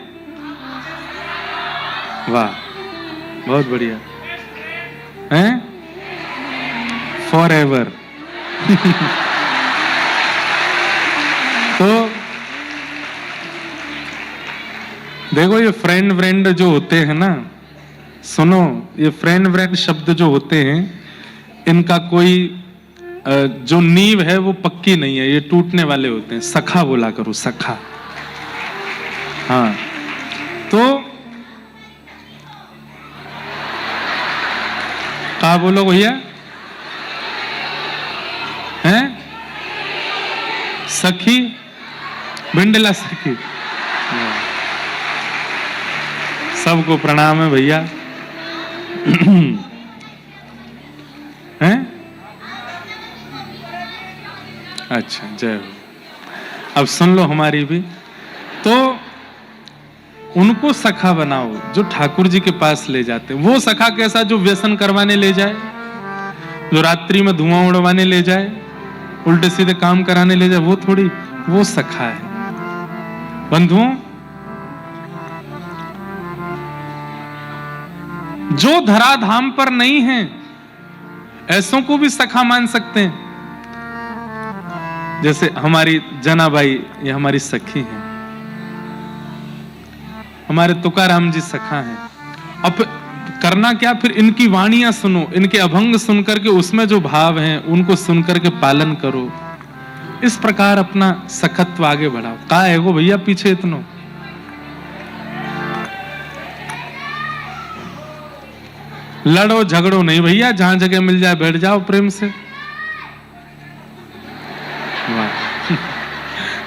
वाह बहुत बढ़िया हैं, फॉर एवर। तो देखो ये फ्रेंड जो होते हैं ना, सुनो, ये फ्रेंड शब्द जो होते हैं, इनका कोई जो नींव है वो पक्की नहीं है, ये टूटने वाले होते हैं। सखा बोला करो, सखा। हाँ, तो कहा बोलो भैया, हैं सखी, भिंडला सखी। सबको प्रणाम है भैया। हैं? अच्छा, जय हो। अब सुन लो हमारी भी। तो उनको सखा बनाओ जो ठाकुर जी के पास ले जाते हैं। वो सखा कैसा, जो व्यसन करवाने ले जाए, जो रात्रि में धुआं उड़वाने ले जाए, उल्टे सीधे काम कराने ले जाए, वो थोड़ी, वो सखा है। बंधुओं, जो धराधाम पर नहीं है ऐसों को भी सखा मान सकते हैं। जैसे हमारी जनाबाई, ये हमारी सखी हैं, हमारे तुकाराम जी सखा हैं। अब करना क्या, फिर इनकी वाणियां सुनो, इनके अभंग सुनकर के उसमें जो भाव हैं उनको सुनकर के पालन करो। इस प्रकार अपना सखत्व आगे बढ़ाओ। कहा है वो भैया पीछे इतनो, लड़ो झगड़ो नहीं भैया, जहां जगह मिल जाए बैठ जाओ प्रेम से।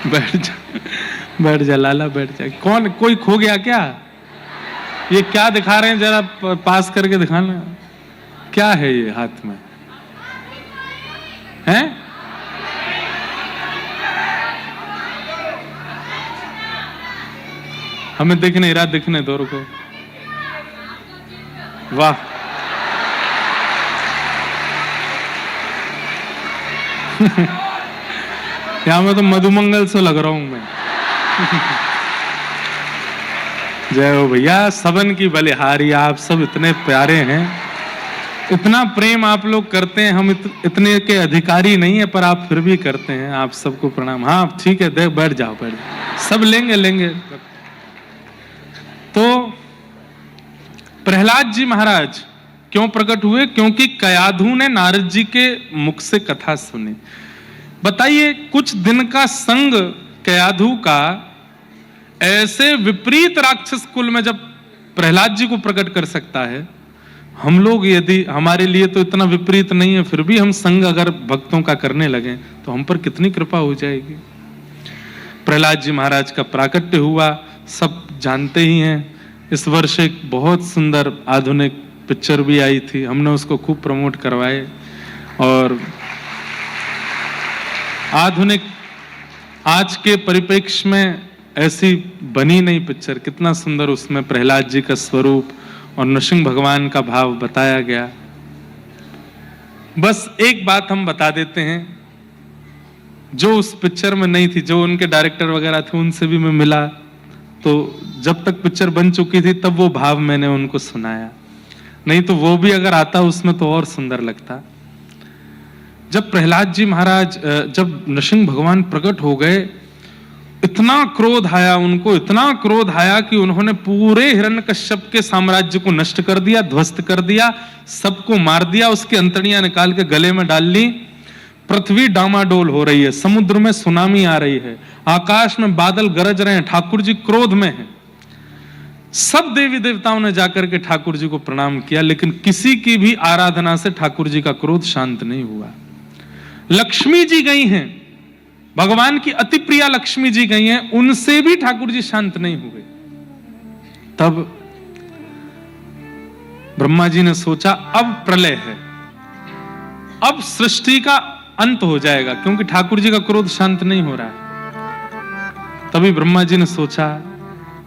बैठ जा लाला, बैठ जा। कौन, कोई खो गया क्या? ये क्या दिखा रहे हैं, जरा पास करके दिखाना, क्या है ये हाथ में हैं? हमें दिखने रहा, दिखने दो, रुको। वाह यहां में तो मधुमंगल से लग रहा हूं मैं। जय हो भैया, सबन की बलिहारी, आप सब इतने प्यारे हैं, इतना प्रेम आप लोग करते हैं। हम इतने के अधिकारी नहीं है, पर आप फिर भी करते हैं। आप सबको प्रणाम। हाँ ठीक है, देख बैठ जाओ, बैठ जाओ, सब लेंगे। तो प्रहलाद जी महाराज क्यों प्रकट हुए? क्योंकि कयाधु ने नारद जी के मुख से कथा सुनी। बताइए, कुछ दिन का संग कयाधु का ऐसे विपरीत राक्षस कुल में जब प्रहलाद जी को प्रकट कर सकता है, हम लोग यदि, हमारे लिए तो इतना विपरीत नहीं है, फिर भी हम संग अगर भक्तों का करने लगे तो हम पर कितनी कृपा हो जाएगी। प्रहलाद जी महाराज का प्राकट्य हुआ, सब जानते ही हैं। इस वर्ष एक बहुत सुंदर आधुनिक पिक्चर भी आई थी, हमने उसको खूब प्रमोट करवाए। और आधुनिक आज के परिप्रेक्ष्य में ऐसी बनी नहीं पिक्चर। कितना सुंदर उसमें प्रहलाद जी का स्वरूप और नृसिंह भगवान का भाव बताया गया। बस एक बात हम बता देते हैं, जो उस पिक्चर में नहीं थी, जो उनके डायरेक्टर वगैरह थे उनसे भी मैं मिला, तो जब तक पिक्चर बन चुकी थी तब वो भाव मैंने उनको सुनाया, नहीं तो वो भी अगर आता उसमें तो और सुंदर लगता। जब प्रहलाद जी महाराज, जब नृसिंह भगवान प्रकट हो गए इतना क्रोध आया उनको, इतना क्रोध आया कि उन्होंने पूरे हिरण्यकश्यप के साम्राज्य को नष्ट कर दिया, ध्वस्त कर दिया, सबको मार दिया, उसकी अंतड़ियां निकाल के गले में डाल ली। पृथ्वी डामाडोल हो रही है, समुद्र में सुनामी आ रही है, आकाश में बादल गरज रहे हैं, ठाकुर जी क्रोध में हैं। सब देवी देवताओं ने जाकर के ठाकुर जी को प्रणाम किया, लेकिन किसी की भी आराधना से ठाकुर जी का क्रोध शांत नहीं हुआ। लक्ष्मी जी गई हैं, भगवान की अति प्रिया लक्ष्मी जी गई हैं, उनसे भी ठाकुर जी शांत नहीं हुए। तब ब्रह्मा जी ने सोचा अब प्रलय है, अब सृष्टि का अंत हो जाएगा, क्योंकि ठाकुर जी का क्रोध शांत नहीं हो रहा है। तभी ब्रह्मा जी ने सोचा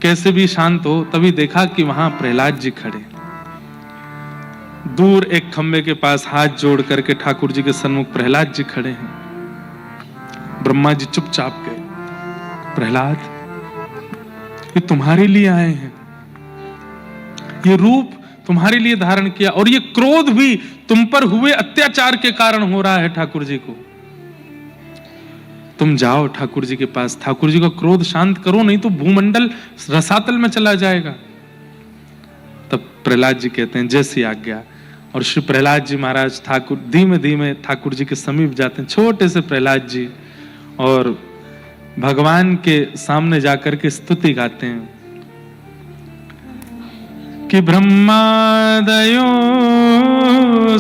कैसे भी शांत हो। तभी देखा कि वहां प्रहलाद जी खड़े, दूर एक खंबे के पास हाथ जोड़ करके ठाकुर जी के सन्मुख प्रहलाद जी खड़े हैं। ब्रह्मा जी चुपचाप गए, प्रहलाद ये तुम्हारे लिए आए हैं, ये रूप तुम्हारे लिए धारण किया, और ये क्रोध भी तुम पर हुए अत्याचार के कारण हो रहा है ठाकुर जी को। तुम जाओ ठाकुर जी के पास, ठाकुर जी का क्रोध शांत करो, नहीं तो भूमंडल रसातल में चला जाएगा। तब प्रहलाद जी कहते हैं जैसी आज्ञा। और श्री प्रहलाद जी महाराज ठाकुर धीमे धीमे ठाकुर जी के समीप जाते हैं, छोटे से प्रहलाद जी, और भगवान के सामने जाकर के स्तुति गाते हैं कि ब्रह्मादयो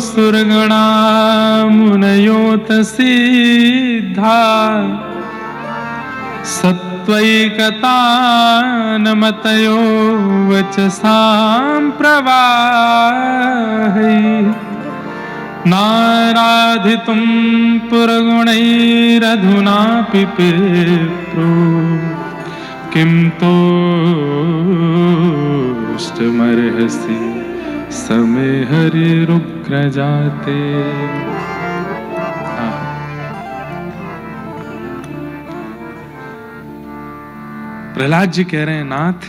सुरगणा मुनयो तसिद्धा सत्वैकता नमतयो वचसां प्रवाहै नाराधितुं पुरगुणैरधुनापि पिप्रो किं तोष्टमर्हसि समे हरिरुग्रजाते। प्रहलाद जी कह रहे हैं नाथ,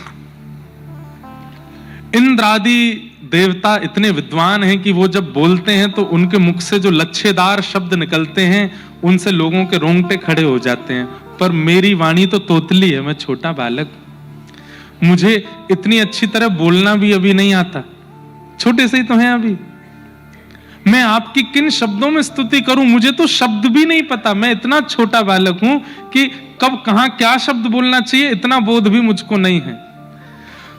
इंद्र आदि देवता इतने विद्वान हैं कि वो जब बोलते हैं तो उनके मुख से जो लच्छेदार शब्द निकलते हैं उनसे लोगों के रोंगटे खड़े हो जाते हैं, पर मेरी वाणी तो तोतली है, मैं छोटा बालक, मुझे इतनी अच्छी तरह बोलना भी अभी नहीं आता, छोटे से ही तो हैं अभी, मैं आपकी किन शब्दों में स्तुति करूं, मुझे तो शब्द भी नहीं पता, मैं इतना छोटा बालक हूं कि कब कहां क्या शब्द बोलना चाहिए इतना बोध भी मुझको नहीं है।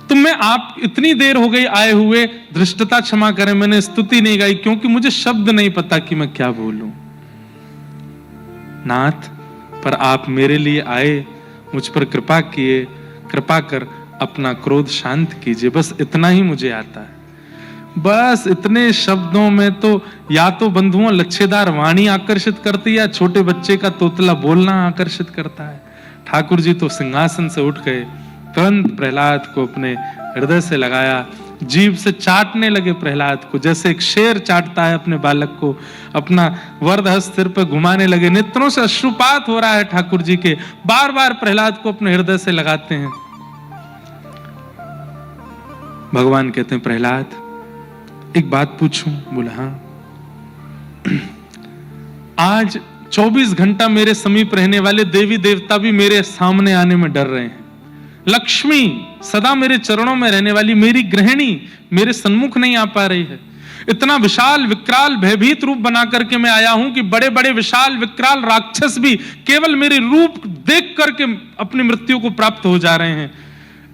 तो मैं आप इतनी देर हो गई आए हुए, धृष्टता क्षमा करें, मैंने स्तुति नहीं गाई क्योंकि मुझे शब्द नहीं पता कि मैं क्या बोलूं। नाथ, पर आप मेरे लिए आए, मुझ पर कृपा किए, कृपा कर अपना क्रोध शांत कीजिए, बस इतना ही मुझे आता है। बस इतने शब्दों में तो या तो बंधुओं लच्छेदार वाणी आकर्षित करती है, या छोटे बच्चे का तोतला बोलना आकर्षित करता है। ठाकुर जी तो सिंहासन से उठ गए, तुरंत प्रहलाद को अपने हृदय से लगाया, जीभ से चाटने लगे प्रहलाद को, जैसे एक शेर चाटता है अपने बालक को, अपना वरदहस्त सिर पर घुमाने लगे। नेत्रों से अश्रुपात हो रहा है ठाकुर जी के, बार बार प्रहलाद को अपने हृदय से लगाते हैं। भगवान कहते हैं प्रहलाद एक बात पूछूं? बोला हाँ। आज 24 घंटा मेरे समीप रहने वाले देवी देवता भी मेरे सामने आने में डर रहे हैं। लक्ष्मी सदा मेरे चरणों में रहने वाली मेरी गृहिणी मेरे सन्मुख नहीं आ पा रही है। इतना विशाल विकराल भयभीत रूप बना करके मैं आया हूं कि बड़े बड़े विशाल विकराल राक्षस भी केवल मेरे रूप देख करके अपनी मृत्यु को प्राप्त हो जा रहे हैं।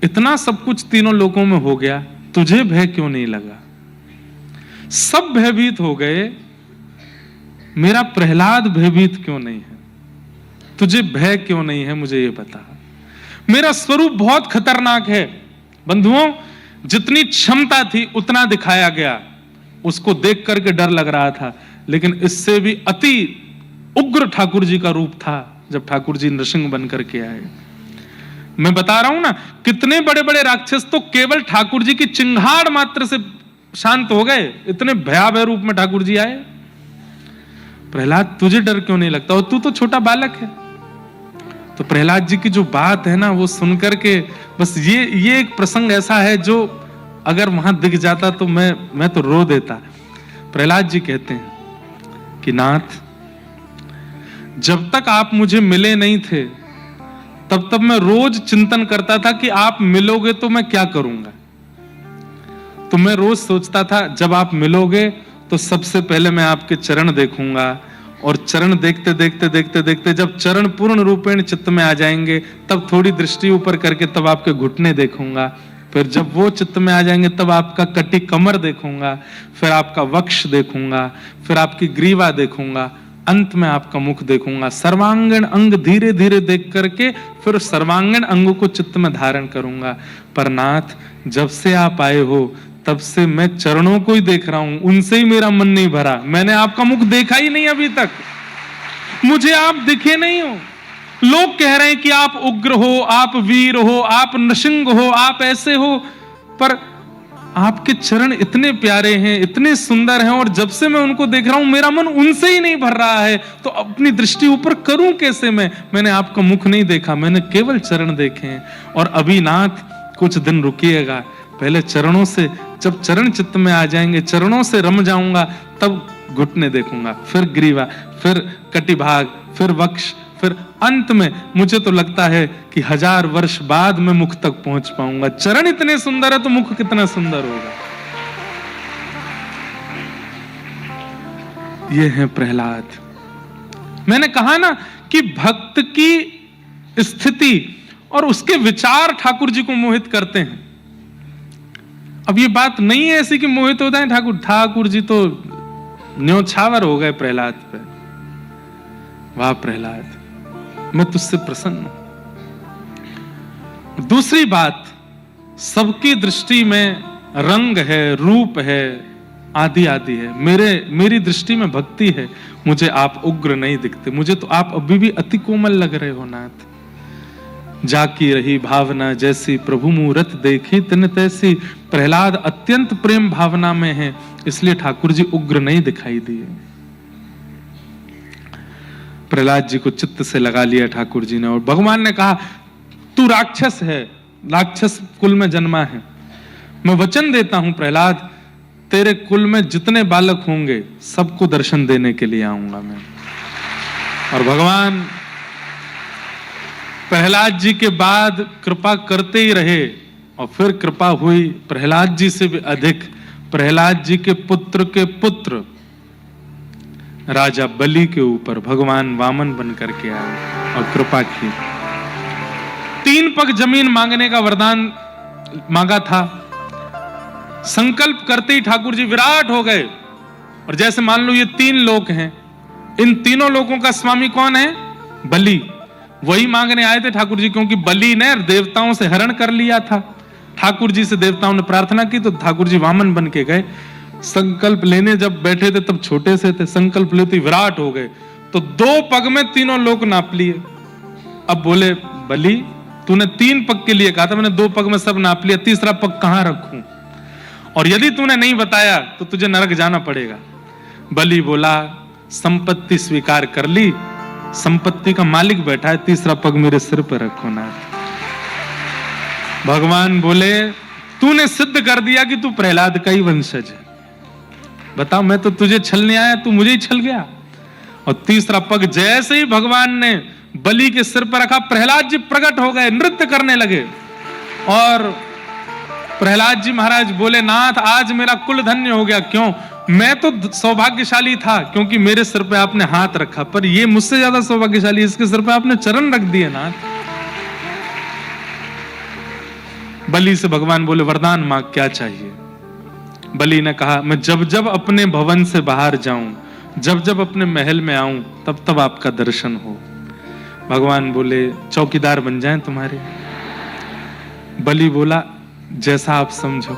इतना सब कुछ तीनों लोकों में हो गया, तुझे भय क्यों नहीं लगा? सब भयभीत हो गए, मेरा प्रहलाद भयभीत क्यों नहीं है? तुझे भय क्यों नहीं है, मुझे ये बता। मेरा स्वरूप बहुत खतरनाक है। बंधुओं, जितनी क्षमता थी उतना दिखाया गया, उसको देख करके डर लग रहा था, लेकिन इससे भी अति उग्र ठाकुर जी का रूप था जब ठाकुर जी नृसिंह बन करके आए। मैं बता रहा हूं ना, कितने बड़े बड़े राक्षस तो केवल ठाकुर जी की चिंगाड़ मात्र से शांत हो गए, इतने भयावह रूप में ठाकुर जी आए। प्रहलाद तुझे डर क्यों नहीं लगता, और तू तो छोटा बालक है। तो प्रहलाद जी की जो बात है ना, वो सुनकर के बस ये एक प्रसंग ऐसा है जो अगर वहां दिख जाता तो मैं तो रो देता। प्रहलाद जी कहते हैं कि नाथ, जब तक आप मुझे मिले नहीं थे तब तब मैं रोज चिंतन करता था कि आप मिलोगे तो मैं क्या करूंगा। तो मैं रोज सोचता था जब आप मिलोगे तो सबसे पहले मैं आपके चरण देखूंगा, और चरण देखते देखते देखते देखते जब चरण पूर्ण रूपेण चित्त में आ जाएंगे तब थोड़ी दृष्टि ऊपर करके तब आपके घुटने देखूंगा, फिर जब वो चित्त में आ जाएंगे तब आपका कटी कमर देखूंगा, फिर आपका वक्ष देखूंगा, फिर आपकी ग्रीवा देखूंगा, अंत में आपका मुख देखूंगा। सर्वांगीण अंग धीरे धीरे देख करके फिर सर्वांगीण अंगों को चित्त में धारण करूंगा। पर नाथ, जब से आप आए हो तब से मैं चरणों को ही देख रहा हूं, उनसे ही मेरा मन नहीं भरा। मैंने आपका मुख देखा ही नहीं अभी तक, मुझे आप दिखे नहीं हो। लोग कह रहे हैं कि आप उग्र हो, आप वीर हो, आप नृसिंह हो, आप ऐसे हो, पर आपके चरण इतने प्यारे हैं, इतने सुंदर हैं, और जब से मैं उनको देख रहा हूं मेरा मन उनसे ही नहीं भर रहा है। तो अपनी दृष्टि ऊपर करूं कैसे मैंने आपका मुख नहीं देखा, मैंने केवल चरण देखे हैं। और अभी नाथ कुछ दिन रुकिएगा, पहले चरणों से, जब चरण चित्त में आ जाएंगे, चरणों से रम जाऊंगा, तब घुटने देखूंगा, फिर ग्रीवा, फिर कटिभाग, फिर वक्ष, फिर अंत में मुझे तो लगता है कि 1000 वर्ष बाद मैं मुख तक पहुंच पाऊंगा। चरण इतने सुंदर है तो मुख कितना सुंदर होगा। ये है प्रहलाद। मैंने कहा ना कि भक्त की स्थिति और उसके विचार ठाकुर जी को मोहित करते हैं। अब ये बात नहीं है ऐसी कि मोहित होता है ठाकुर जी तो न्योछावर हो गए प्रहलाद पे। वाह प्रहलाद, मैं तुझसे प्रसन्न हूं। दूसरी बात, सबकी दृष्टि में रंग है, रूप है, आदि आदि है। मेरी दृष्टि में भक्ति है। मुझे आप उग्र नहीं दिखते, मुझे तो आप अभी भी अति कोमल लग रहे हो नाथ। जाकी रही भावना जैसी प्रभु मूरत देखी तिन तैसी। प्रहलाद अत्यंत प्रेम भावना में है, इसलिए ठाकुर जी उग्र नहीं दिखाई दिए। प्रहलाद जी को चित्त से लगा लिया ठाकुर जी ने, और भगवान ने कहा तू राक्षस है, राक्षस कुल में जन्मा है। मैं वचन देता हूं प्रहलाद, तेरे कुल में जितने बालक होंगे सबको दर्शन देने के लिए आऊंगा मैं। और भगवान प्रहलाद जी के बाद कृपा करते ही रहे, और फिर कृपा हुई प्रहलाद जी से भी अधिक। प्रहलाद जी के पुत्र राजा बलि के ऊपर भगवान वामन बन करके आए और कृपा की। 3 पग जमीन मांगने का वरदान मांगा था। संकल्प करते ही ठाकुर जी विराट हो गए। और जैसे मान लो ये 3 लोक हैं, इन तीनों लोकों का स्वामी कौन है? बलि। वही मांगने आए थे ठाकुर जी, क्योंकि बलि ने देवताओं से हरण कर लिया था। ठाकुर जी से देवताओं ने प्रार्थना की तो ठाकुर जी वामन बन के गए। संकल्प लेने जब बैठे थे तब छोटे से थे, संकल्प लेते विराट हो गए। तो 2 पग में तीनों लोक नाप लिए। अब बोले बलि, तूने 3 पग के लिए कहा था, मैंने 2 पग में सब नाप लिया, तीसरा पग कहां रखूं? और यदि तूने नहीं बताया तो तुझे नरक जाना पड़ेगा। बलि बोला संपत्ति स्वीकार कर ली, संपत्ति का मालिक बैठा है, तीसरा पग मेरे सिर पर रखो ना। भगवान बोले तूने सिद्ध कर दिया कि तू प्रहलाद का ही वंशज है। बताओ, मैं तो तुझे छलने आया, तू मुझे ही छल गया। और तीसरा पग जैसे ही भगवान ने बलि के सिर पर रखा, प्रहलाद जी प्रकट हो गए, नृत्य करने लगे। और प्रहलाद जी महाराज बोले नाथ आज मेरा कुल धन्य हो गया। क्यों? मैं तो सौभाग्यशाली था क्योंकि मेरे सिर पे आपने हाथ रखा, पर ये मुझसे ज्यादा सौभाग्यशाली, इसके सिर पे आपने चरण रख दिए नाथ। बलि से भगवान बोले वरदान मांग, क्या चाहिए? बलि ने कहा मैं जब जब अपने भवन से बाहर जाऊं, जब जब अपने महल में आऊं, तब तब आपका दर्शन हो। भगवान बोले चौकीदार बन जाएं तुम्हारे। बलि बोला जैसा आप समझो।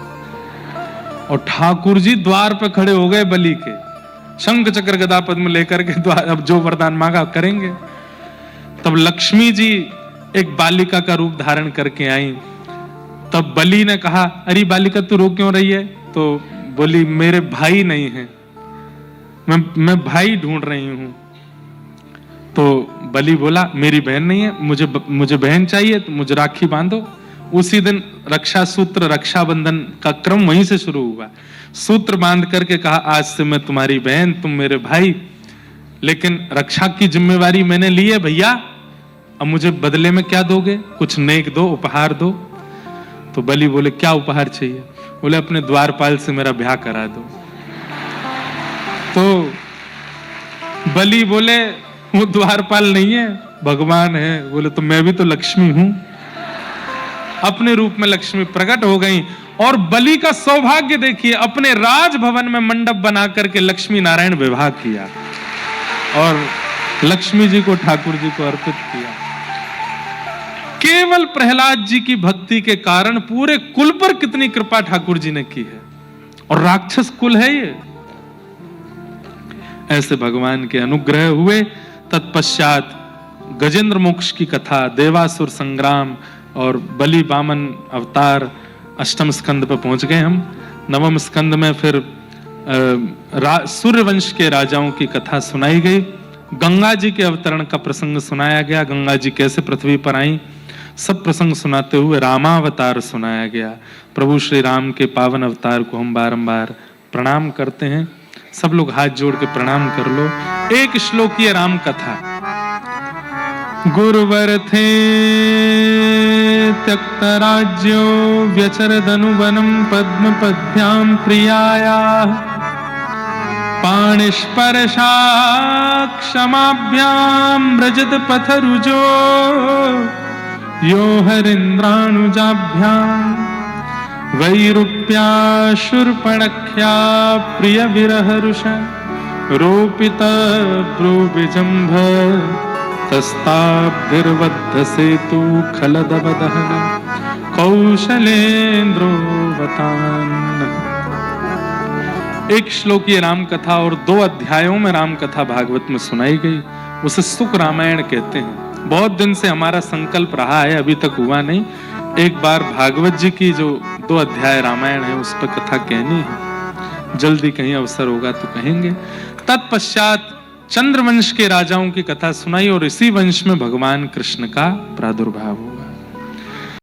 और ठाकुर जी द्वार पर खड़े हो गए बलि के, शंख चक्र गदा पद्म लेकर के द्वार, अब जो वरदान मांगा करेंगे। तब लक्ष्मी जी एक बालिका का रूप धारण करके आई। तब बलि ने कहा अरे बालिका तू रो क्यों रही है? तो बोली मेरे भाई नहीं है, मैं भाई ढूंढ रही हूं। तो बलि बोला मेरी बहन नहीं है, मुझे बहन चाहिए, तो मुझे राखी बांधो। उसी दिन रक्षा सूत्र, रक्षाबंधन का क्रम वहीं से शुरू हुआ। सूत्र बांध करके कहा आज से मैं तुम्हारी बहन, तुम मेरे भाई, लेकिन रक्षा की जिम्मेवारी मैंने ली है भैया। अब अब मुझे बदले में क्या दोगे? कुछ नेक दो, उपहार दो। तो बलि बोले क्या उपहार चाहिए? बोले अपने द्वारपाल से मेरा ब्याह करा दो। तो बलि बोले वो द्वारपाल नहीं है, भगवान है। बोले तो मैं भी तो लक्ष्मी हूं। अपने रूप में लक्ष्मी प्रकट हो गई और बलि का सौभाग्य देखिए, अपने राजभवन में मंडप बना करके लक्ष्मी नारायण विवाह किया और लक्ष्मी जी को ठाकुर जी को अर्पित किया। केवल प्रहलाद जी की भक्ति के कारण पूरे कुल पर कितनी कृपा ठाकुर जी ने की है। और राक्षस कुल है ये। ऐसे भगवान के अनुग्रह हुए। तत्पश्चात गजेंद्र मोक्ष की कथा, देवासुर संग्राम और बलि वामन अवतार, अष्टम स्कंद पर पहुंच गए हम। नवम स्कंद में फिर सूर्यवंश के राजाओं की कथा सुनाई गई। गंगा जी के अवतरण का प्रसंग सुनाया गया, गंगा जी कैसे पृथ्वी पर आई, सब प्रसंग सुनाते हुए रामावतार सुनाया गया। प्रभु श्री राम के पावन अवतार को हम बारंबार प्रणाम करते हैं। सब लोग हाथ जोड़ के प्रणाम कर लो। एक श्लोकीय राम कथा। गुरुवर थे त्यक्त राज्यो व्यचरदनुवनम पद्म पद्भ्याम प्रियाया पाणिस्पर्शा क्षमाभ्याम व्रजत पथरुजो यो हरिन्द्राणुजाभ्याम वैरूप्या शूर्पणख्या प्रिय विरहरुष रोपित ब्रूबिजंभ तस्ताब्धिर्बद्ध सेतु खलदवदहन कौशलेन्द्रो वतान। एक श्लोकीय राम कथा और 2 अध्यायों में राम कथा भागवत में सुनाई गई। उसे सुख रामायण कहते हैं। बहुत दिन से हमारा संकल्प रहा है, अभी तक हुआ नहीं। एक बार भागवत जी की जो 2 अध्याय रामायण है उस पर कथा कहनी है। जल्दी कहीं अवसर होगा तो कहेंगे। तत्पश्चात चंद्रवंश के राजाओं की कथा सुनाई और इसी वंश में भगवान कृष्ण का प्रादुर्भाव हुआ।